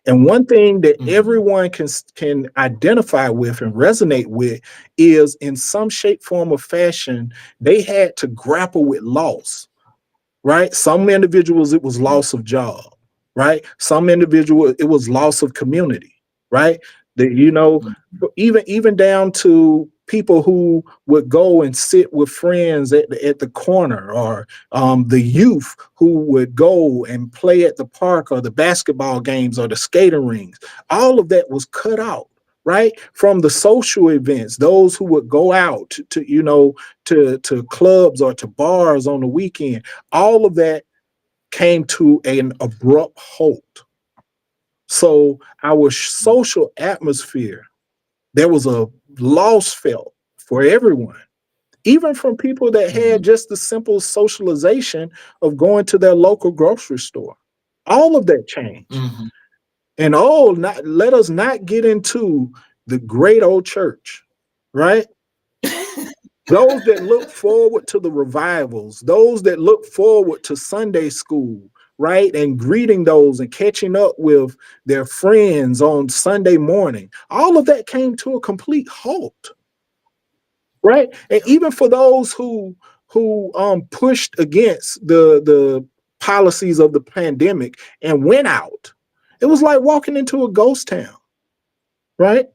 C: And one thing that
B: Mm-hmm.
C: everyone can identify with and resonate with is, in some shape, form, or fashion, they had to grapple with loss, right? Some individuals, it was loss of job, right? Some individual, it was loss of community, right? That, even down to people who would go and sit with friends at the corner, or the youth who would go and play at the park or the basketball games or the skating rings. All of that was cut out, right? From the social events, those who would go out to clubs or to bars on the weekend. All of that came to an abrupt halt. So our social atmosphere, there was a loss felt for everyone, even from people that
B: Mm-hmm.
C: had just the simple socialization of going to their local grocery store. All of that changed.
B: Mm-hmm.
C: And let us not get into the great old church, right? Those that look forward to the revivals, those that look forward to Sunday school, right? And greeting those and catching up with their friends on Sunday morning. All of that came to a complete halt, right? And even for those who pushed against the policies of the pandemic and went out, it was like walking into a ghost town, right?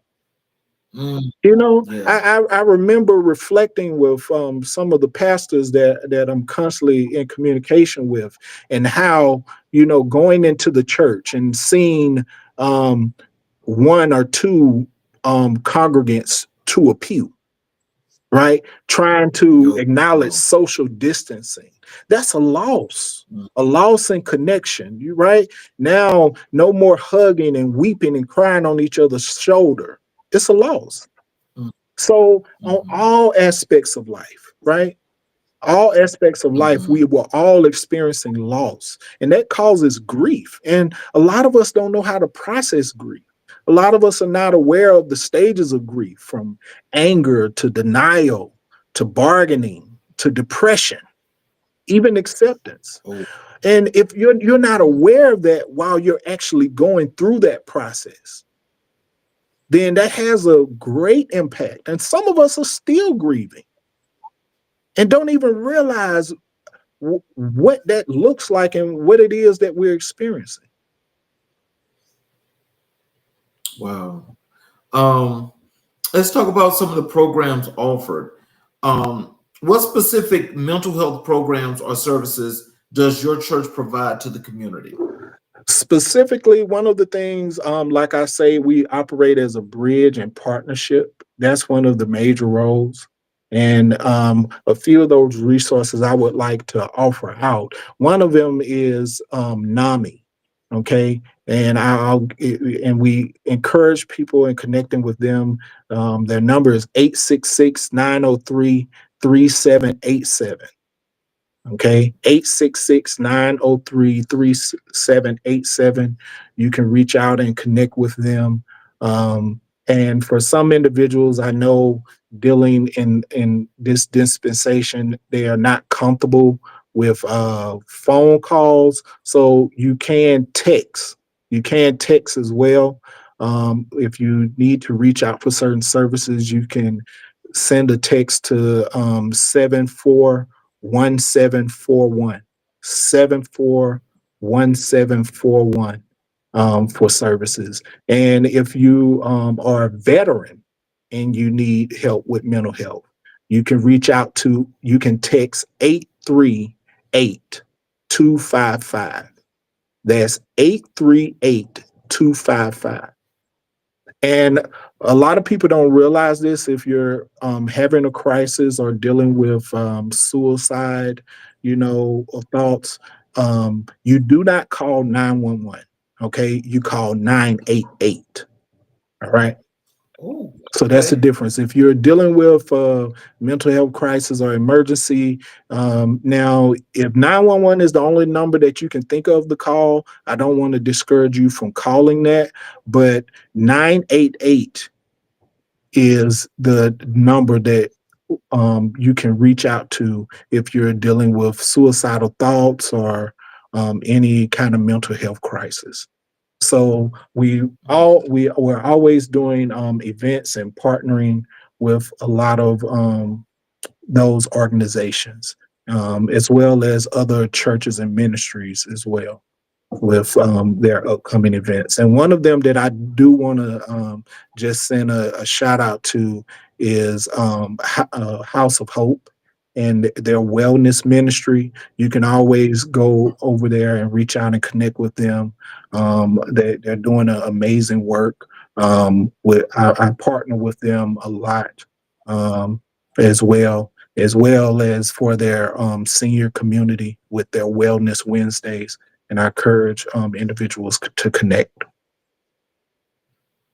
B: Mm-hmm. Yeah.
C: I remember reflecting with some of the pastors that I'm constantly in communication with, and how, going into the church and seeing um, one or two congregants to a pew, right? Trying to
B: Yo.
C: acknowledge social distancing. That's a loss in connection. You right? Now, no more hugging and weeping and crying on each other's shoulder. It's a loss. So on
B: Mm-hmm.
C: all aspects of life, right? All aspects of life,
B: Mm-hmm.
C: we were all experiencing loss, and that causes grief. And a lot of us don't know how to process grief. A lot of us are not aware of the stages of grief, from anger to denial to bargaining to depression, even acceptance.
B: Oh.
C: And if you're not
B: Mm-hmm.
C: aware of that while you're actually going through that process, then that has a great impact. And some of us are still grieving and don't even realize what that looks like and what it is that we're experiencing.
B: Wow. Um, let's talk about some of the programs offered. What specific mental health programs or services does your church provide to the community?
C: Specifically, one of the things, like I say, we operate as a bridge and partnership. That's one of the major roles. And a few of those resources I would like to offer out. One of them is NAMI. Okay. And we encourage people in connecting with them. Their number is 866-903-3787. Okay, 866-903-3787. You can reach out and connect with them. And for some individuals, I know, dealing in this dispensation, they are not comfortable with phone calls. So you can text. You can text as well. If you need to reach out for certain services, you can send a text to 741741, 741741, for services. And if you are a veteran and you need help with mental health, you can text 838-255. That's 838-255. And a lot of people don't realize this. If you're having a crisis or dealing with suicide, or thoughts, you do not call 911. Okay, you call 988. All right.
B: Oh.
C: So that's the
B: Okay.
C: difference. If you're dealing with mental health crisis or emergency, now if 911 is the only number that you can think of to call, I don't want to discourage you from calling that, but 988 is the number that you can reach out to if you're dealing with suicidal thoughts or any kind of mental health crisis. So we're always doing events and partnering with a lot of those organizations, as well as other churches and ministries as well with their upcoming events. And one of them that I do want to just send a shout out to is House of Hope and their wellness ministry. You can always go over there and reach out and connect with them. They're doing an amazing work. I partner with them a lot um, as well as for their senior community with their Wellness Wednesdays, and I encourage individuals to connect.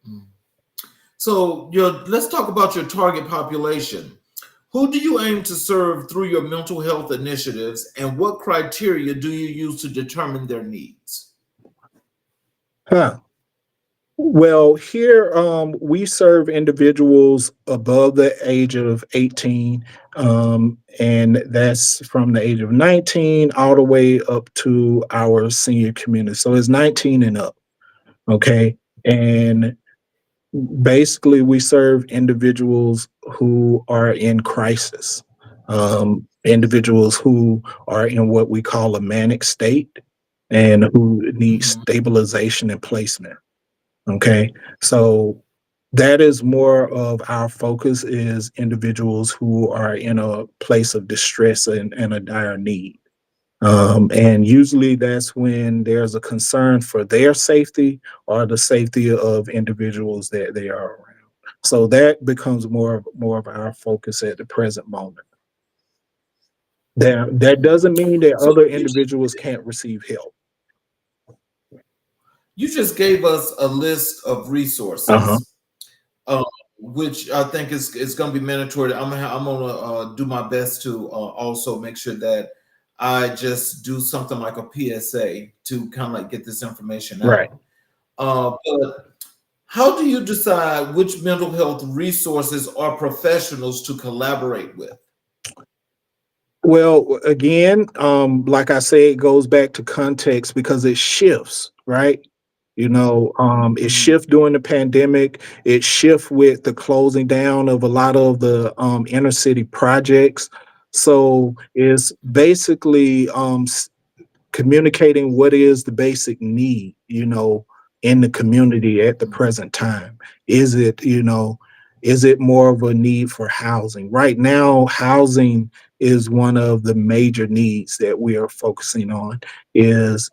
B: Mm. So let's talk about your target population. Who do you aim to serve through your mental health initiatives, and what criteria do you use to determine their needs?
C: Huh. Well, here we serve individuals above the age of 18, and that's from the age of 19 all the way up to our senior community. So it's 19 and up. Okay. And basically, we serve individuals who are in crisis, individuals who are in what we call a manic state and who need
B: Mhm.
C: stabilization and placement. Okay. So that is more of our focus is individuals who are in a place of distress and a dire need. And usually that's when there's a concern for their safety or the safety of individuals that they are around. So that becomes more of our focus at the present moment. That doesn't mean that
B: So
C: other individuals can't receive help.
B: you just gave us a list of
C: Uh-huh.
B: resources, um, which I think is going to be mandatory. I'm gonna do my best to also make sure that I just do something like a PSA to kind of like get this information
C: Right.
B: out. But how do you decide which mental health resources or professionals to collaborate with?
C: Well, again, like I say, it goes back to context because it shifts, right? It
B: Mhm.
C: shift during the pandemic. It shift with the closing down of a lot of the inner city projects. So it's basically communicating what is the basic need, in the community at the present time. Is it, is it more of a need for housing? Right now, housing is one of the major needs that we are focusing on, is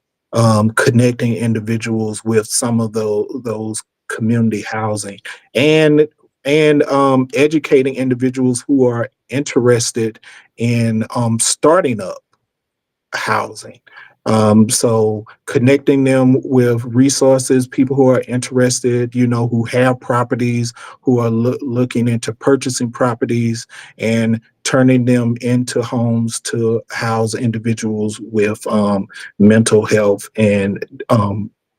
C: connecting individuals with some of those community housing and educating individuals who are interested in starting up housing. So connecting them with resources, people who are interested, who have properties, who are looking into purchasing properties and turning them into homes to house individuals with mental health and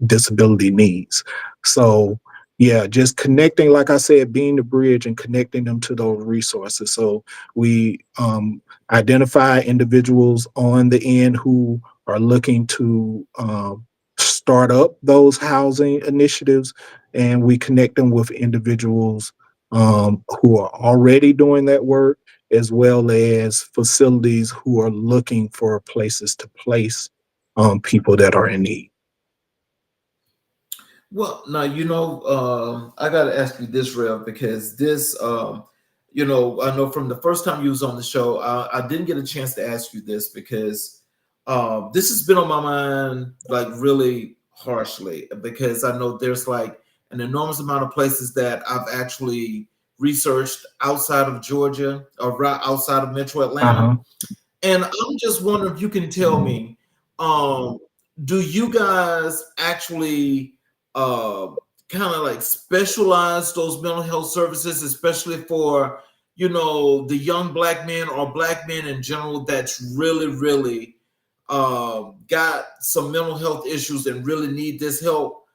C: disability needs. So yeah, just connecting, like I said, being the bridge and connecting them to those resources. So we identify individuals on the end who are looking to start up those housing initiatives, and we connect them with individuals who are already doing that work, as well as facilities who are looking for places to place people that are in need.
B: Well, now I got to ask you this, Rev, because I know from the first time you was on the show, I didn't get a chance to ask you this because this has been on my mind like really harshly because I know there's like an enormous amount of places that I've actually researched outside of Georgia or right outside of Metro Atlanta,
C: Uh-huh.
B: and I'm just wondering if you can tell me, um, do you guys actually uh, kind of like specialize those mental health services, especially for, the young black men or black men in general that's really, really got some mental health issues and really need this help?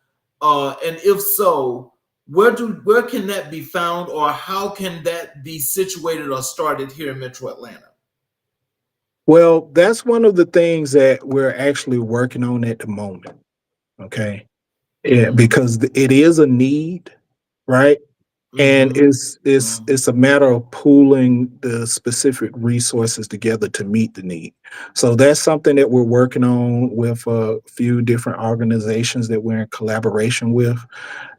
B: And if so, where can that be found, or how can that be situated or started here in Metro Atlanta?
C: Well, that's one of the things that we're actually working on at the moment. Okay. Yeah,
B: Mm-hmm.
C: because it is a need, right? And
B: Mm-hmm.
C: it's a matter of pooling the specific resources together to meet the need. So that's something that we're working on with a few different organizations that we're in collaboration with.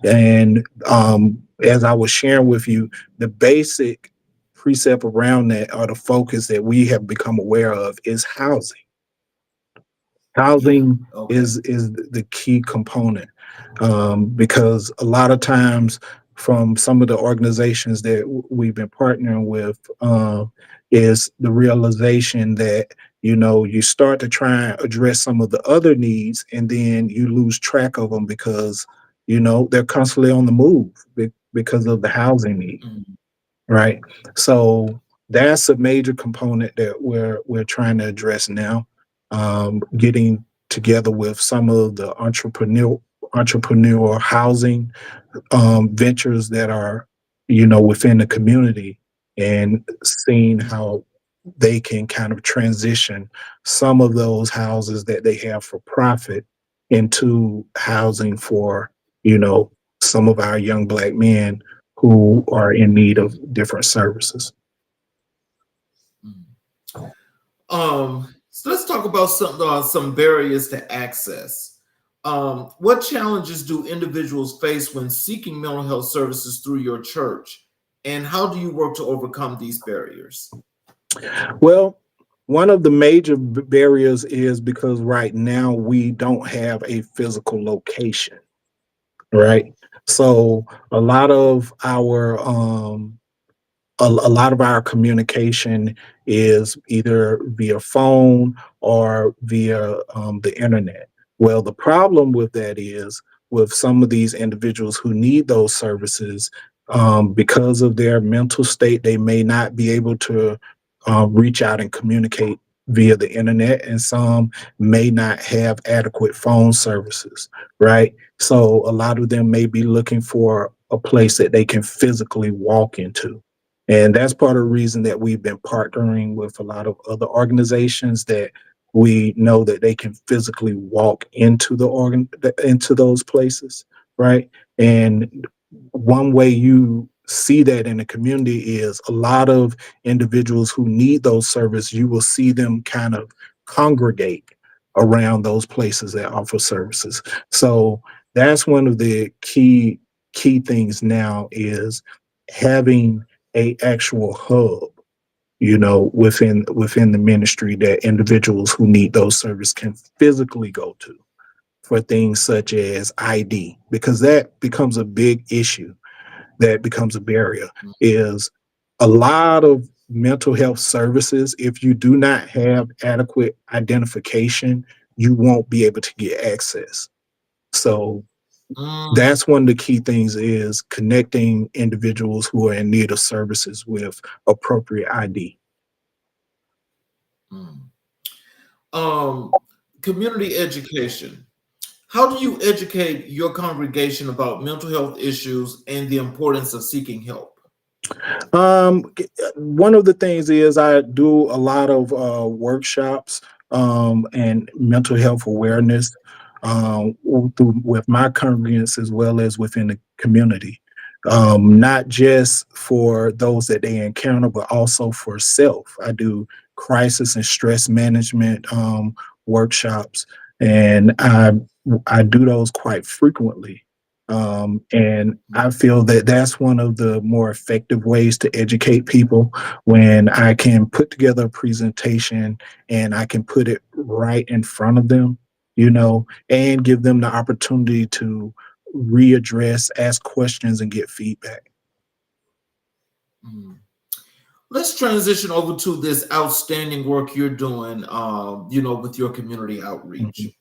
C: And as I was sharing with you, the basic precept around that, or the focus that we have become aware of, is housing.
B: Yeah.
C: Housing
B: Okay.
C: is the key component, because a lot of times from some of the organizations that we've been partnering with, is the realization that you start to try and address some of the other needs, and then you lose track of them because they're constantly on the move because of the housing need,
B: Mhm.
C: right? So that's a major component that we're trying to address now. Getting together with some of the entrepreneur housing ventures that are within the community, and seeing how they can kind of transition some of those houses that they have for profit into housing for you know some of our young black men who are in need of different services.
B: Mhm. So let's talk about some barriers to access. What challenges do individuals face when seeking mental health services through your church, and how do you work to overcome these barriers?
C: Well, one of the major barriers is because right now we don't have a physical location, right? So a lot of our a lot of our communication is either via phone or via the internet. Well, the problem with that is, with some of these individuals who need those services, because of their mental state, they may not be able to reach out and communicate via the internet, and some may not have adequate phone services, right? So a lot of them may be looking for a place that they can physically walk into, and that's part of the reason that we've been partnering with a lot of other organizations that we know that they can physically walk into into those places, right? And one way you see that in the community is a lot of individuals who need those services. You will see them kind of congregate around those places that offer services. So that's one of the key things now, is having a actual hub, within the ministry, that individuals who need those services can physically go to for things such as ID, because that becomes a big issue, that becomes a barrier. Is a lot of mental health services, if you do not have adequate identification, you won't be able to get access. So
B: Mm,
C: that's one of the key things, is connecting individuals who are in need of services with appropriate ID.
B: mm. Um, Community education. How do you educate your congregation about mental health issues and the importance of seeking help?
C: One of the things is I do a lot of workshops and mental health awareness with my congregants as well as within the community. Not just for those that they encounter, but also for self. I do crisis and stress management workshops, and I do those quite frequently. And I feel that that's one of the more effective ways to educate people, when I can put together a presentation and I can put it right in front of them, and give them the opportunity to readdress, ask questions, and get feedback.
B: Mm. Let's transition over to this outstanding work you're doing, with your community
C: Mhm.
B: outreach.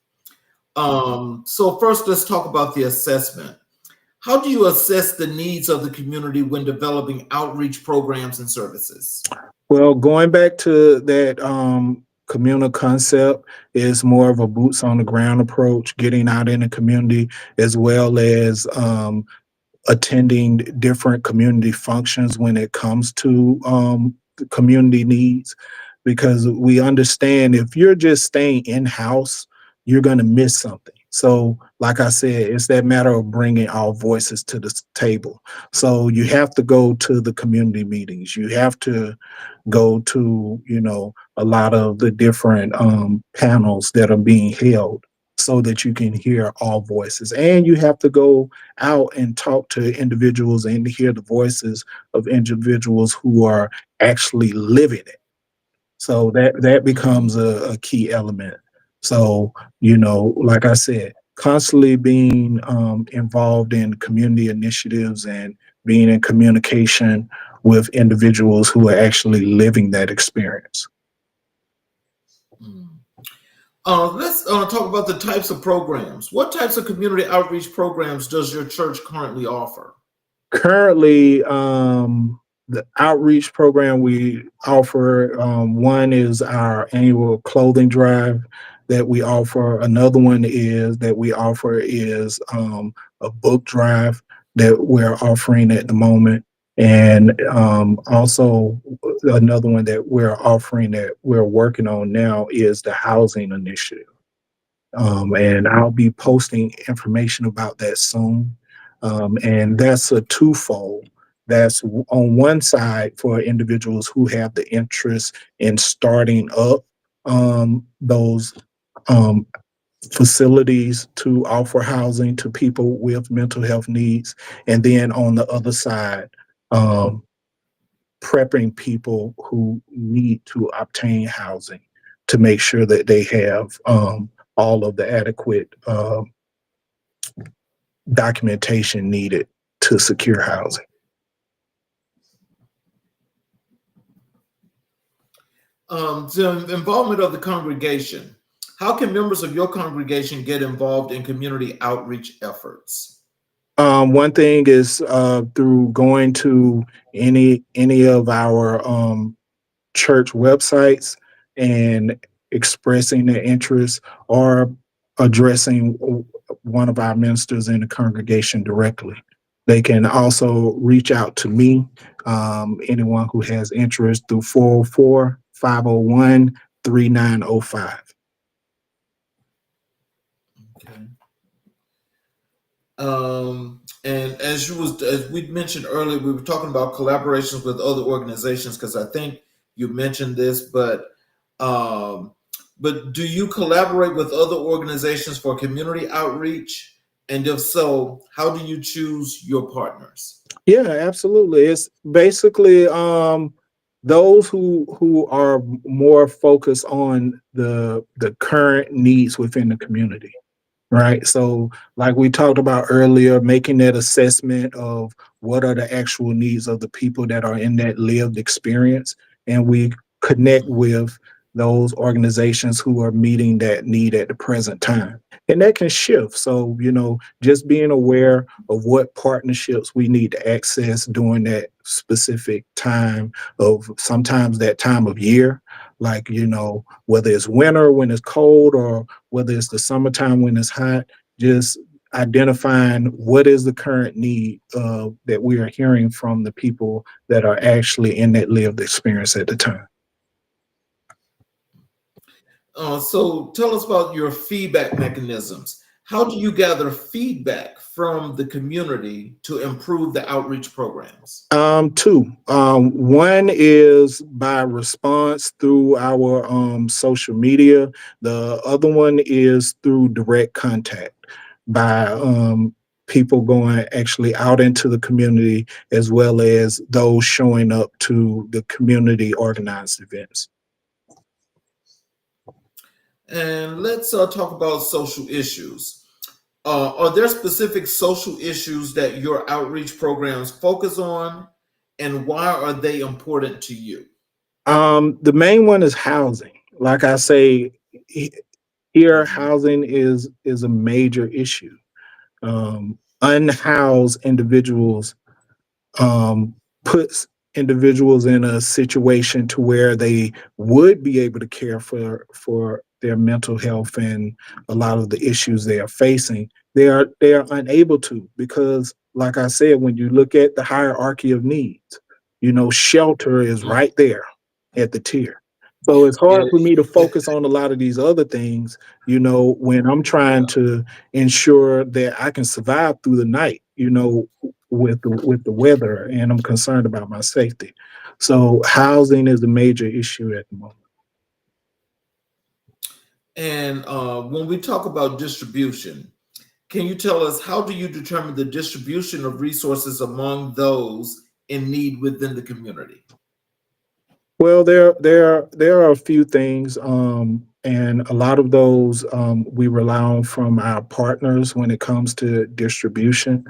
B: So first, let's talk about the assessment. How do you assess the needs of the community when developing outreach programs and services?
C: Well, going back to that communal concept is more of a boots on the ground approach, getting out in the community as well as attending different community functions when it comes to the community needs, because we understand if you're just staying in house, you're going to miss something. So, like I said, it's that matter of bringing our voices to the table. So you have to go to the community meetings. You have to go to, a lot of the different panels that are being held so that you can hear all voices. And you have to go out and talk to individuals and hear the voices of individuals who are actually living it. So that
B: Mhm.
C: becomes a key element. So, like I said, constantly being involved in community initiatives and being in communication with individuals who are actually living that experience.
B: Mm. Let's talk about the types of programs. What types of community outreach programs does your church currently offer?
C: Currently, the outreach program we offer, one is our annual clothing drive that we offer. Another one is that we offer is a book drive that we're offering at the moment. And also another one that we're offering that we're working on now is the housing initiative. And I'll be posting information about that soon. And that's a twofold. That's on one side for individuals who have the interest in starting up those um, facilities to offer housing to people with mental health needs. And then on the other side, um, prepping people who need to obtain housing to make sure that they have all of the adequate documentation needed to secure housing.
B: The involvement of the congregation. How can members of your congregation get involved in community outreach efforts?
C: One thing is through going to any of our church websites and expressing their interest or addressing one of our ministers in the congregation directly. They can also reach out to me, anyone who has interest, through 404 501 3905.
B: Okay. And as we mentioned earlier, we were talking about collaborations with other organizations because I think you mentioned this, um, but do you collaborate with other organizations for community outreach? And if so, how do you choose your partners?
C: Yeah, absolutely. It's basically those who are more focused on the current needs within the community. Right. So, like we talked about earlier, making that assessment of what are the actual needs of the people that are in that lived experience. And we connect with those organizations who are meeting that need at the present time. And that can shift. So, just being aware of what partnerships we need to access during that specific time of sometimes that time of year, like, whether it's winter when it's cold or whether it's the summertime when it's hot, just identifying what is the current need that we are hearing from the people that are actually in that lived experience at the time.
B: So tell us about your feedback mechanisms. How do you gather feedback from the community to improve the outreach programs?
C: Two. One is by response through our social media. The other one is through direct contact by people going actually out into the community as well as those showing up to the community organized events.
B: And let's talk about social issues. Are there specific social issues that your outreach programs focus on, and why are they important to you?
C: The main one is housing. Like I say, here
B: Mhm.
C: housing is a major issue. unhoused individuals, puts individuals in a situation to where they would be able to care for their mental health and a lot of the issues they are facing. They are unable to, because like I said, when you look at the hierarchy of needs, shelter is right there at the tier. So it's
B: Yeah.
C: hard for me to focus on a lot of these other things, when I'm trying to ensure that I can survive through the night, with the weather, and I'm concerned about my safety. So housing is a major issue at the moment.
B: And when we talk about distribution, can you tell us, how do you determine the distribution of resources among those in need within the community?
C: Well, there are a few things, and a lot of those we rely on from our partners when it comes to distribution.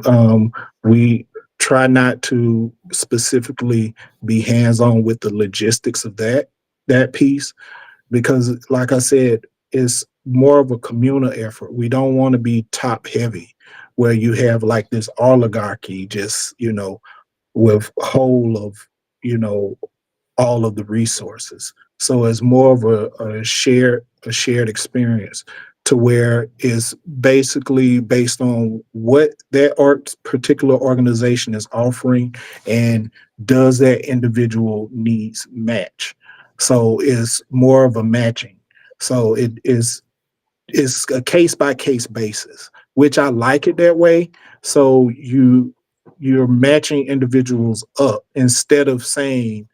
C: Um, we try not to specifically be hands-on with the logistics of that piece, because, like I said, it's more of a communal effort. We don't want to be top heavy, where you have like this oligarchy, just with whole of you know all of the resources. So it's more of a shared experience, to where it's basically based on what that particular organization is offering, and does that individual needs match. So it's more of a matching. So it's a case by case basis, which I like it that way. So you're matching individuals up instead of saying,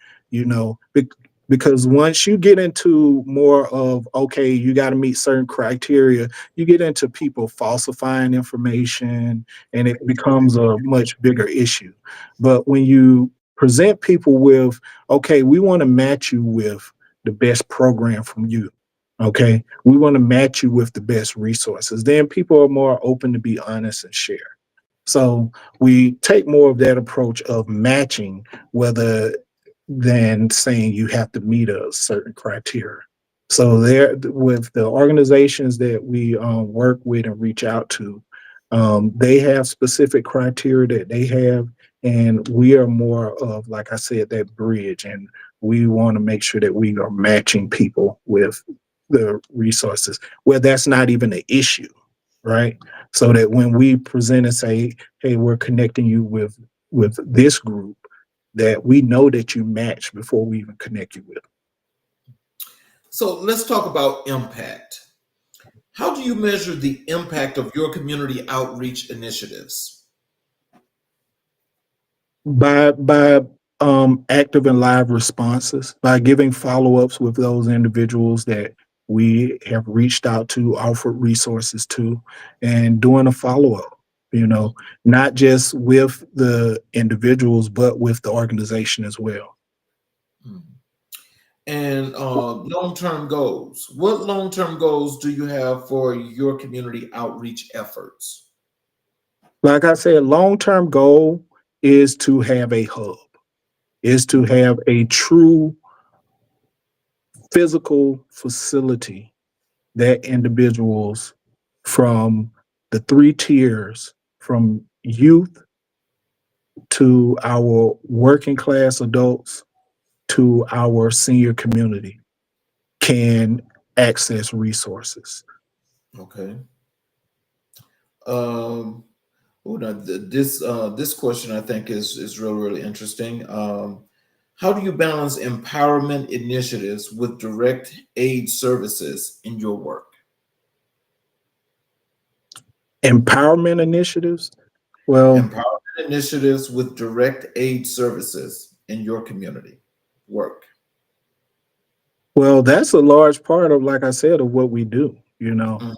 C: because once you get into more of, okay, you got to meet certain criteria, you get into people falsifying information, and it becomes a much bigger issue. But when you present people with, okay, we want to match you with the best program from you. Okay, we want to match you with the best resources. Then people are more open to be honest and share. So we take more of that approach of matching, whether than saying you have to meet a certain criteria. So there, with the organizations that we work with and reach out to, they have specific criteria that they have, and we are more of, like I said, that bridge, and we want to make sure that we are matching people with the resources where that's not even an issue, right? So that when we present and say, hey, we're connecting you with this group, that we know that you match before we even connect you with them.
B: So let's talk about impact. How do you measure the impact of your community outreach initiatives?
C: By active and live responses, by giving follow-ups with those individuals that we have reached out to, offered resources to, and doing a follow-up, not just with the individuals, but with the organization as well.
B: Hmm. And long-term goals. What long-term goals do you have for your community outreach efforts?
C: Like I said, long-term goal is to have a hub, is to have a true physical facility that individuals from the three tiers, from youth to our working class adults to our senior community, can access resources.
B: Okay. Um, this question I think is really interesting. How do you balance empowerment initiatives with direct aid services in your work?
C: Empowerment initiatives. Well,
B: Empowerment initiatives with direct aid services in your community work.
C: well, that's a large part of, like I said, of what we do.
B: Mm.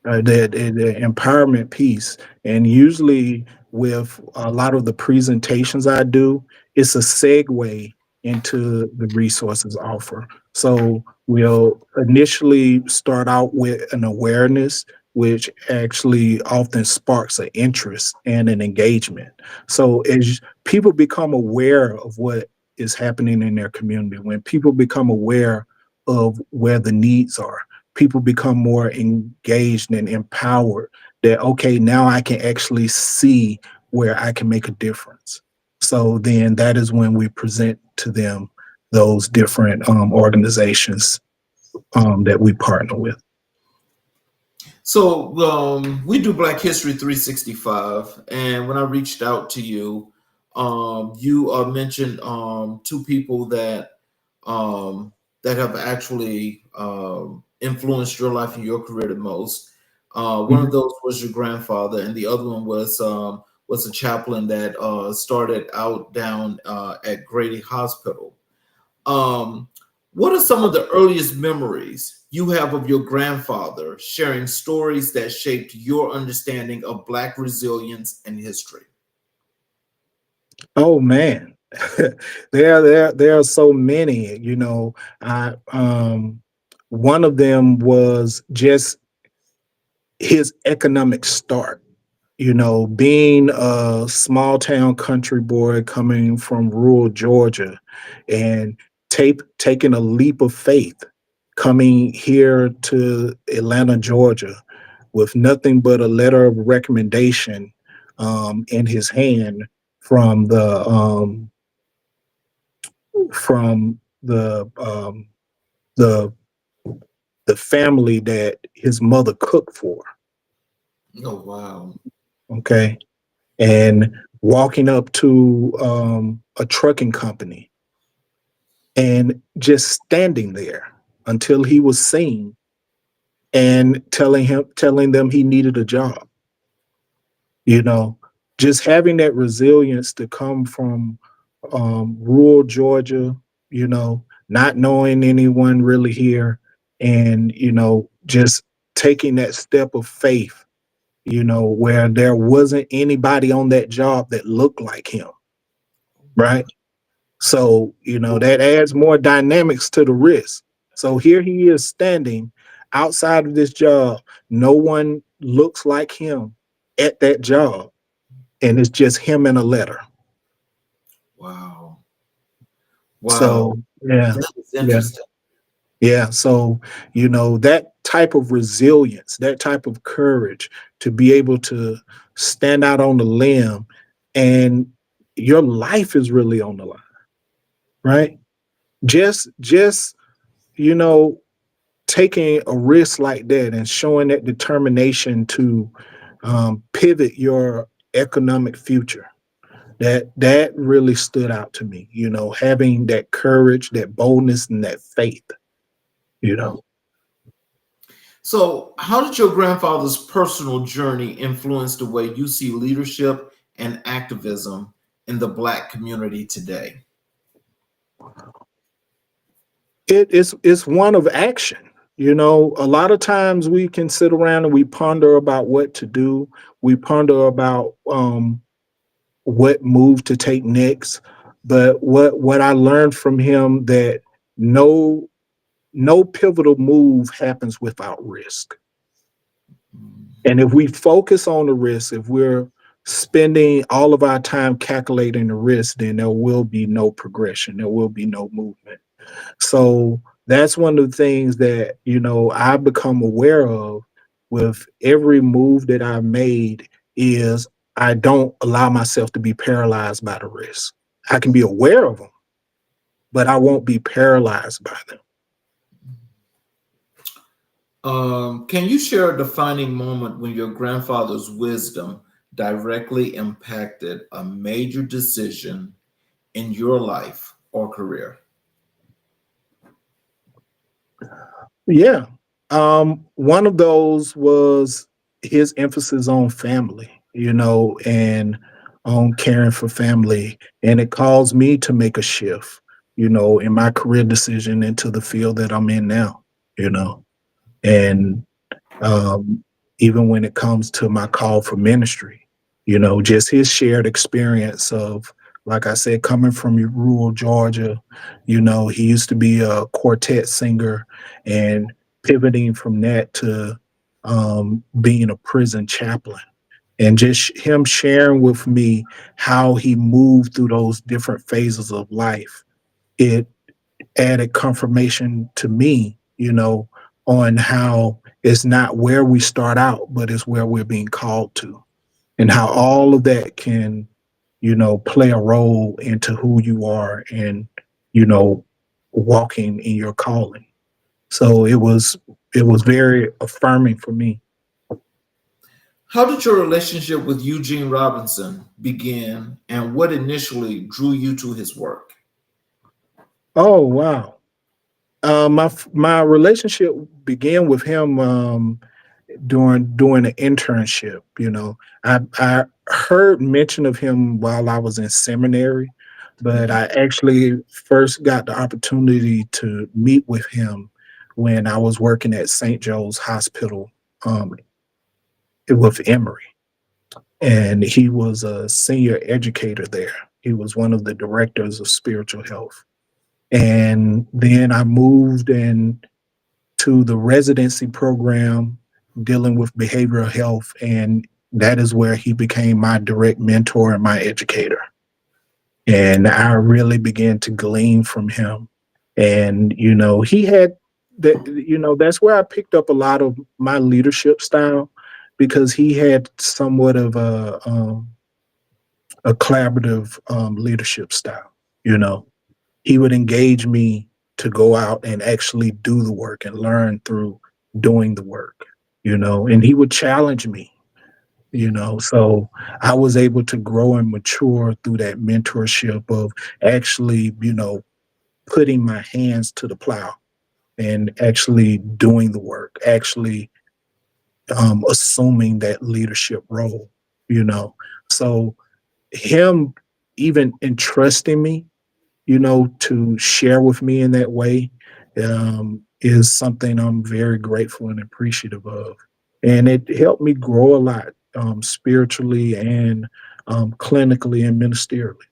C: The empowerment piece. And usually, with a lot of the presentations I do, it's a segue into the resources offer. So we'll initially start out with an awareness, which actually often sparks an interest and an engagement. So as people become aware of what is happening in their community, when people become aware of where the needs are, people become more engaged and empowered. that, okay, now I can actually see where I can make a difference. So then that is when we present to them those different organizations that we partner with.
B: So we do Black History 365, and when I reached out to you, you mentioned two people that have actually influenced your life and your career the most. One of
C: Mhm.
B: those was your grandfather, and the other one was a chaplain that started out down at Grady Hospital. Um, what are some of the earliest memories you have of your grandfather sharing stories that shaped your understanding of Black resilience and history?
C: Oh man, there are so many. I one of them was just his economic start. Being a small town country boy coming from rural Georgia and taking a leap of faith coming here to Atlanta, Georgia, with nothing but a letter of recommendation in his hand from the the family that his mother cooked for.
B: Oh wow.
C: Okay, and walking up to a trucking company and just standing there until he was seen and telling them he needed a job. you know just having that resilience to come from rural Georgia, not knowing anyone really here, and just taking that step of faith, where there wasn't anybody on that job that looked like him, right? So, that adds more dynamics to the risk. So here he is standing outside of this job. No one looks like him at that job. And it's just him and a letter.
B: Wow.
C: So,
B: Wow.
C: yeah,
B: That is
C: yeah,
B: interesting.
C: yeah. So, that type of resilience, that type of courage to be able to stand out on the limb, and your life is really on the line, right? Just, you know, taking a risk like that and showing that determination to pivot your economic future, that really stood out to me. Having that courage, that boldness, and that faith. you know
B: So, how did your grandfather's personal journey influence the way you see leadership and activism in the Black community today?
C: it's one of action. A lot of times we can sit around and we ponder about what to do. We ponder about what move to take next. But what I learned from him, that no pivotal move happens without risk. And if we focus on the risk, if we're spending all of our time calculating the risk, then there will be no progression. There will be no movement. So that's one of the things that, I've become aware of with every move that I've made, is I don't allow myself to be paralyzed by the risk. I can be aware of them, but I won't be paralyzed by them.
B: Can you share a defining moment when your grandfather's wisdom directly impacted a major decision in your life or career?
C: Yeah. One of those was his emphasis on family, and on caring for family. And it caused me to make a shift, in my career decision into the field that I'm in now, you know. And um, even when it comes to my call for ministry, just his shared experience of, like I said, coming from rural Georgia. He used to be a quartet singer, and pivoting from that to being a prison chaplain, and just him sharing with me how he moved through those different phases of life. It added confirmation to me, on how It's not where we start out, but it's where we're being called to, and how all of that can, play a role into who you are and, you know, walking in your calling. So it was very affirming for me.
B: How did your relationship with Eugene Robinson begin, and what initially drew you to his work?
C: Oh wow. My relationship began with him during doing an internship. I heard mention of him while I was in seminary, but
B: Mhm.
C: I actually first got the opportunity to meet with him when I was working at St. Joe's Hospital um, with Emory, and he was a senior educator there. He was one of the directors of spiritual health, and then I moved and to the residency program dealing with behavioral health. And that is where he became my direct mentor and my educator. And I really began to glean from him. And, he had that, that's where I picked up a lot of my leadership style because he had somewhat of a collaborative leadership style. You know, he would engage me to go out and actually do the work and learn through doing the work, and he would challenge me, so I was able to grow and mature through that mentorship of actually, putting my hands to the plow and actually doing the work, actually assuming that leadership role, you know. So him even entrusting me to share with me in that way is something I'm very grateful and appreciative of. And it helped me grow a lot spiritually and clinically and ministerially.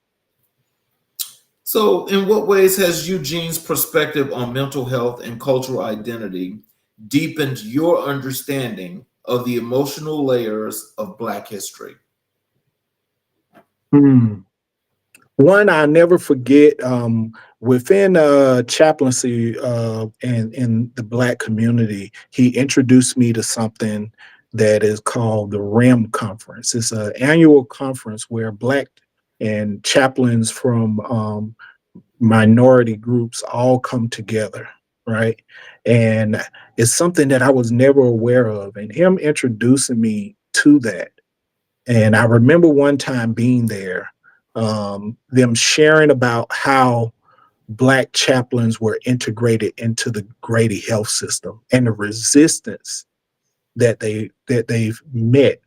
B: So, in what ways has Eugene's perspective on mental health and cultural identity deepened your understanding of the emotional layers of Black history?
C: Hmm. One I never forget within chaplaincy and in the Black community, he introduced me to something that is called the RIM conference. It's an annual conference where Black and chaplains from minority groups all come together, right? And it's something that I was never aware of, and him introducing me to that. And I remember one time being there, them sharing about how Black chaplains were integrated into the Grady health system and the resistance that they've met,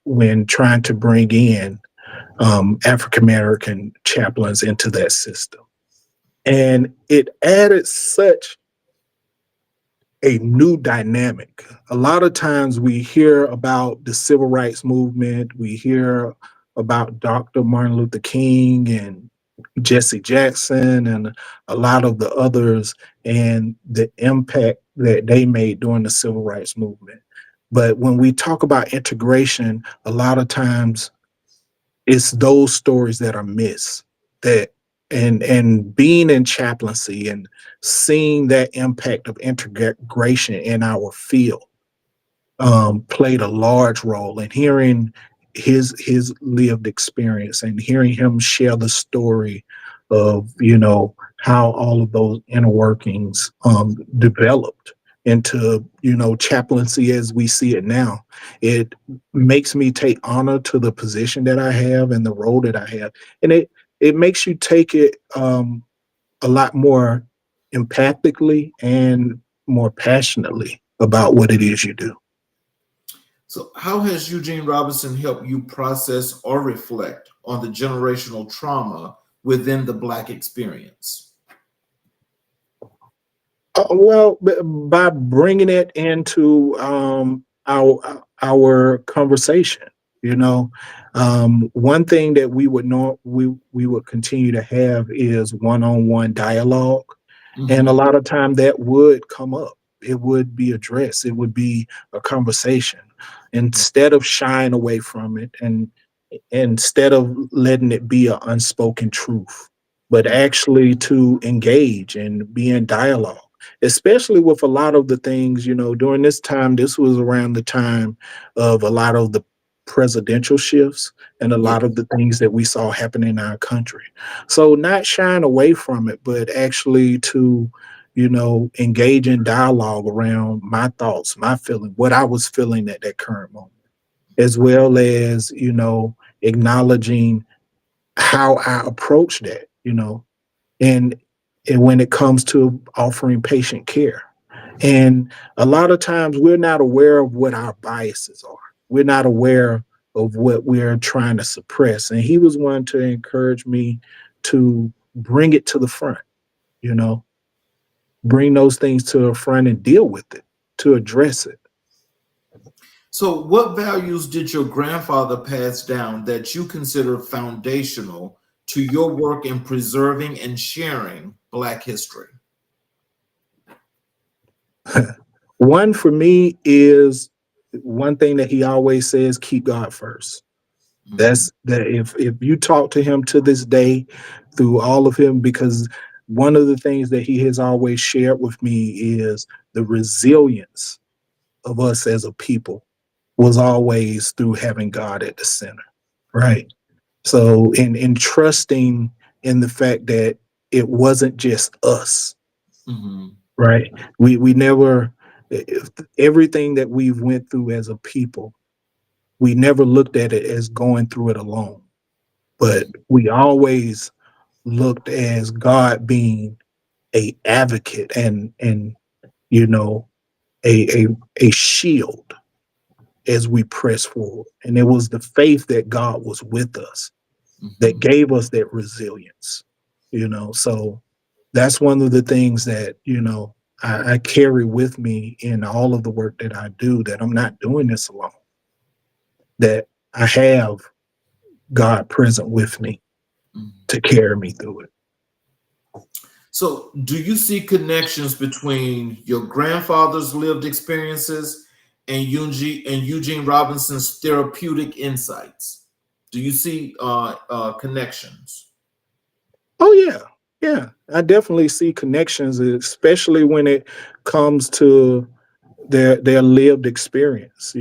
C: when trying to bring in African American chaplains into that system. And it added such a new dynamic. A lot of times we hear about the civil rights movement, we hear about Dr. Martin Luther King and Jesse Jackson and a lot of the others and the impact that they made during the civil rights movement. But when we talk about integration, a lot of times it's those stories that are missed, that and being in chaplaincy and seeing that impact of integration in our field played a large role. And hearing his lived experience and hearing him share the story of how all of those inner workings developed into chaplaincy as we see it now. It makes me take honor to the position that I have and the role that I have, and it makes you take it a lot more empathically and more passionately about what it is you do.
B: So, how has Eugene Robinson helped you process or reflect on the generational trauma within the Black experience?
C: Well, by bringing it into our conversation, one thing that we would continue to have is one-on-one dialogue, and a
B: Mhm.
C: lot of time that would come up. It would be addressed. It would be a conversation instead of shying away from it, and instead of letting it be an unspoken truth, but actually to engage and be in dialogue. especially with a lot of the things, during this time, this was around the time of a lot of the presidential shifts and a
B: Yeah.
C: lot of the things that we saw happen in our country. So not shying away from it, but actually to, engage in dialogue around my thoughts, my feeling, what I was feeling at that current moment, as well as, acknowledging how I approach that, and and when it comes to offering patient care. And a lot of times we're not aware of what our biases are. We're not aware of what we're trying to suppress. And he was one to encourage me to bring it to the front, you know, bring those things to the front and deal with it, to address it.
B: So, what values did your grandfather pass down that you consider foundational to your work in preserving and sharing Black history?
C: One for me is one thing that he always says, keep God first.
B: Mhm.
C: That's that if you talk to him to this day through all of him, because one of the things that he has always shared with me is the resilience of us as a people was always through having God at the center. Right. So in trusting in the fact that it wasn't just us,
B: Mhm.
C: right? We never if everything that we've went through as a people, we never looked at it as going through it alone. But we always looked as God being a advocate and you know a a shield as we press forward. And it was the faith that God was with us that
B: Mhm.
C: gave us that resilience, So that's one of the things that, I carry with me in all of the work that I do, that I'm not doing this alone, that I have God present with me
B: Mhm.
C: to carry me through it.
B: So, do you see connections between your grandfather's lived experiences and Eugene Robinson's therapeutic insights? Do you see connections?
C: Oh yeah. Yeah. I definitely see connections, especially when it comes to their lived experience,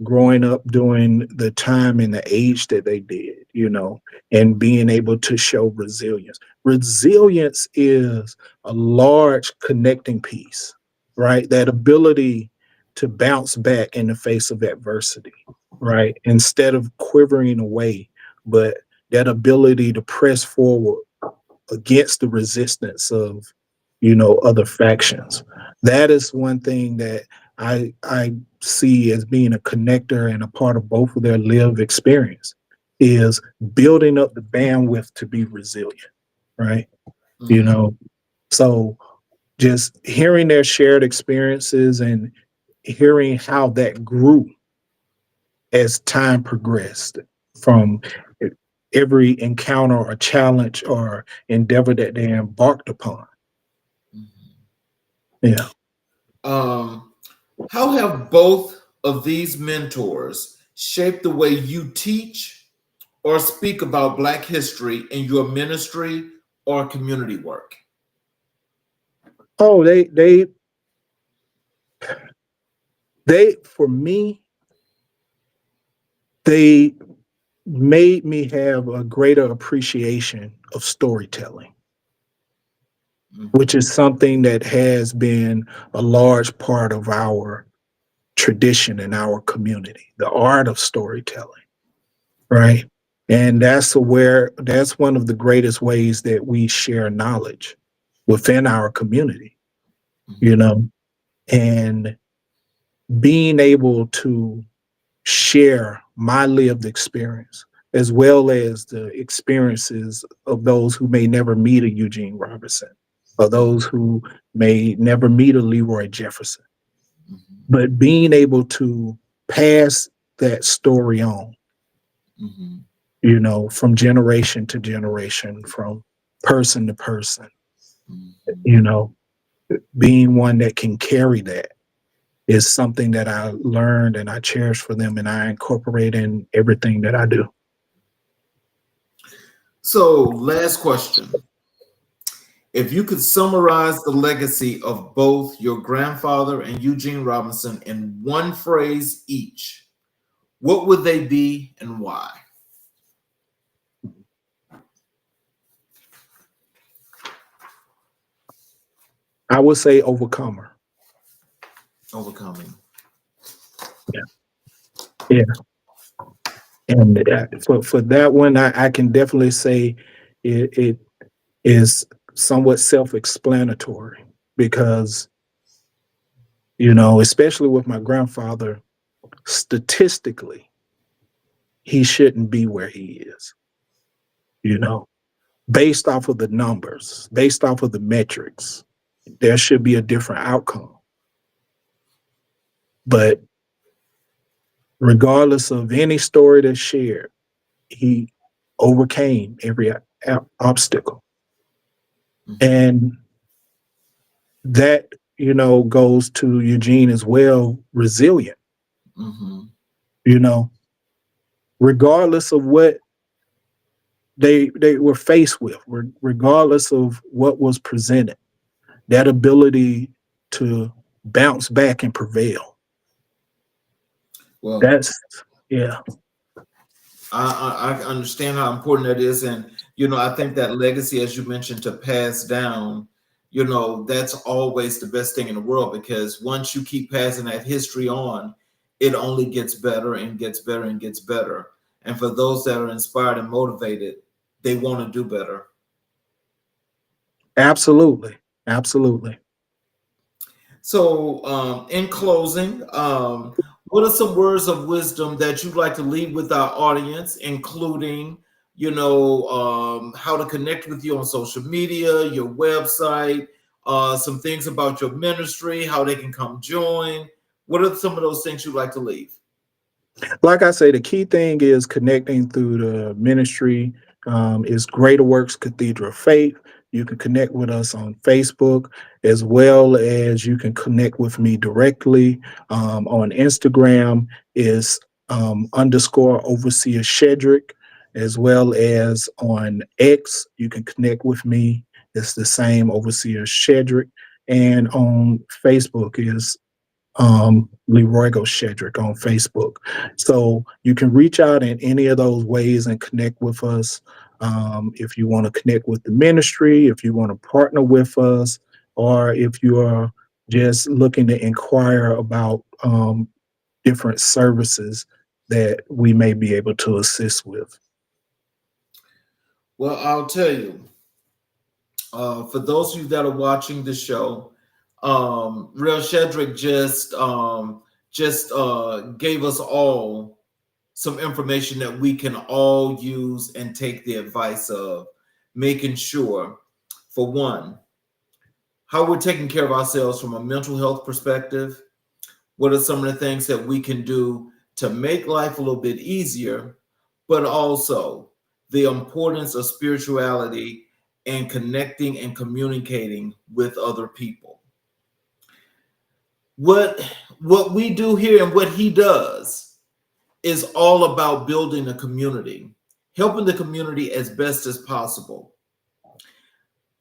C: growing up during the time and the age that they did, and being able to show resilience. Resilience is a large connecting piece, right? That ability to bounce back in the face of adversity, right? Instead of quivering away, but that ability to press forward against the resistance of other factions. That is one thing that I see as being a connector and a part of both of their lived experience, is building up the bandwidth to be resilient, right? you
B: Mhm.
C: know so just hearing their shared experiences and hearing how that grew as time progressed, from every encounter or challenge or endeavor that they embarked upon.
B: Mhm.
C: Yeah.
B: Um, how have both of these mentors shaped the way you teach or speak about Black history in your ministry or community work?
C: Oh, they for me, they made me have a greater appreciation of storytelling, which
B: Mhm.
C: is something that has been a large part of our tradition in our community, the art of storytelling, right? And that's one of the greatest ways that we share knowledge within our community, you
B: Mhm.
C: know, and being able to share my lived experience as well as the experiences of those who may never meet a Eugene Robinson or those who may never meet a Leroy Jefferson,
B: Mhm.
C: but being able to pass that story on,
B: Mhm.
C: from generation to generation, from person to person,
B: Mhm.
C: you know, being one that can carry that is something that I learned and I cherish for them and I incorporate in everything that I do.
B: So, last question. If you could summarize the legacy of both your grandfather and Eugene Robinson in one phrase each, what would they be and why?
C: I would say overcomer.
B: Overcoming.
C: Yeah. Yeah. And for that one, I can definitely say it is somewhat self-explanatory because, especially with my grandfather, statistically, he shouldn't be where he is, you know, based off of the numbers, based off of the metrics. There should be a different outcome. But regardless of any story that's shared, he overcame every obstacle. And that, goes to Eugene as well, resilient, regardless of what they were faced with, regardless of what was presented, that ability to bounce back and prevail.
B: Well,
C: that's, yeah.
B: I understand how important that is. And, I think that legacy, as you mentioned, to pass down, that's always the best thing in the world, because once you keep passing that history on, it only gets better and gets better and gets better. And for those that are inspired and motivated, they want to do better.
C: Absolutely. Absolutely.
B: So, in closing, what are some words of wisdom that you'd like to leave with our audience, including, how to connect with you on social media, your website, some things about your ministry, how they can come join? What are some of those things you'd like to leave?
C: Like I say, the key thing is connecting through the ministry. Is Greater Works Cathedral of Faith. You can connect with us on Facebook, as well as you can connect with me directly on Instagram. Is _ overseer Shedrick, as well as on X. You can connect with me. It's the same, overseer Shedrick. And on Facebook is Leroygo Shedrick on Facebook. So you can reach out in any of those ways and connect with us. If you want to connect with the ministry, if you want to partner with us, or if you are just looking to inquire about different services that we may be able to assist with.
B: Well, I'll tell you, for those of you that are watching the show, Real Shedrick just gave us all some information that we can all use and take the advice of, making sure, for one, how we're taking care of ourselves from a mental health perspective. What are some of the things that we can do to make life a little bit easier, but also the importance of spirituality and connecting and communicating with other people. What we do here and what he does is all about building a community, helping the community as best as possible.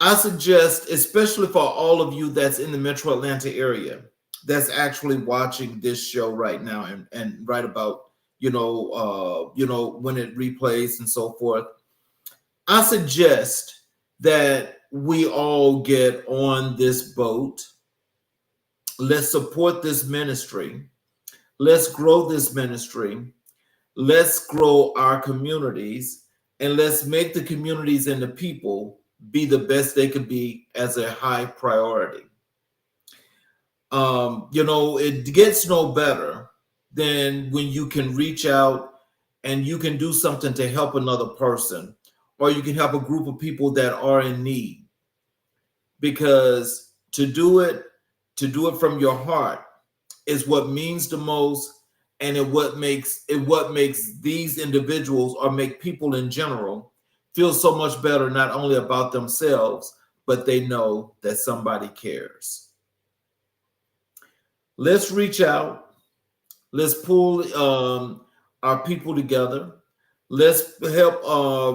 B: I suggest, especially for all of you that's in the Metro Atlanta area, that's actually watching this show right now and right about, when it replays and so forth, I suggest that we all get on this boat. Let's support this ministry. Let's grow this ministry. Let's grow our communities, and let's make the communities and the people be the best they can be as a high priority. It gets no better than when you can reach out and you can do something to help another person, or you can help a group of people that are in need. Because to do it from your heart is what means the most, and what makes these individuals, or make people in general, feel so much better, not only about themselves, but they know that somebody cares. Let's reach out. Let's pull our people together. Let's help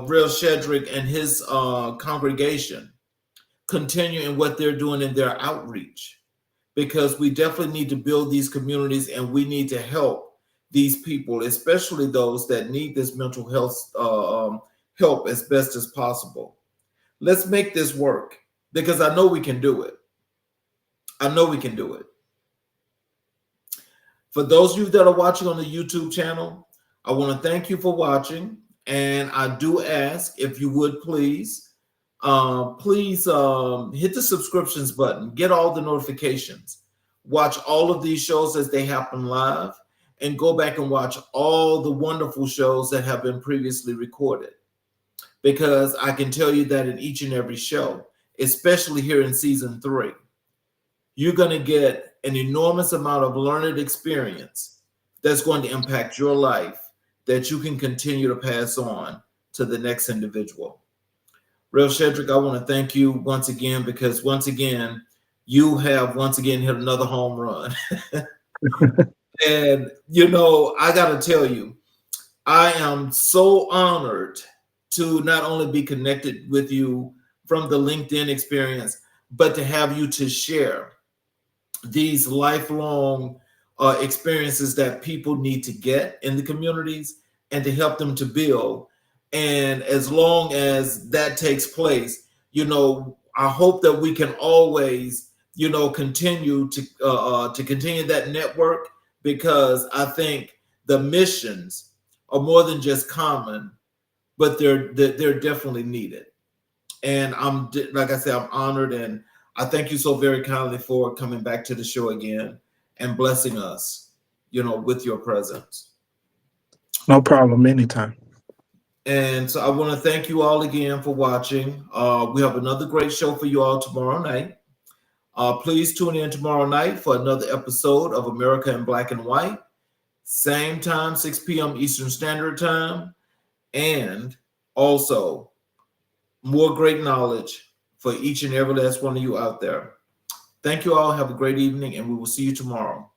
B: Real Shedrick and his congregation continue in what they're doing in their outreach, because we definitely need to build these communities, and we need to help these people, especially those that need this mental health help as best as possible. Let's make this work, because I know we can do it. I know we can do it. For those of you that are watching on the YouTube channel, I want to thank you for watching. And I do ask if you would please hit the subscriptions button, get all the notifications, watch all of these shows as they happen live, and go back and watch all the wonderful shows that have been previously recorded. Because I can tell you that in each and every show, especially here in season 3, you're going to get an enormous amount of learned experience that's going to impact your life, that you can continue to pass on to the next individual. Real Shedrick, I want to thank you once again, because once again, you have once again hit another home run. And, I got to tell you, I am so honored to not only be connected with you from the LinkedIn experience, but to have you to share these lifelong experiences that people need to get in the communities, and to help them to build. And as long as that takes place, I hope that we can always, continue to continue that network, because I think the missions are more than just common, but they're definitely needed. And like I said, I'm honored, and I thank you so very kindly for coming back to the show again and blessing us, with your presence.
C: No problem. Anytime.
B: And so I want to thank you all again for watching. We have another great show for you all tomorrow night. Please tune in tomorrow night for another episode of America in Black and White. Same time, 6 p.m. Eastern Standard Time. And also more great knowledge for each and every last one of you out there. Thank you all. Have a great evening, and we will see you tomorrow.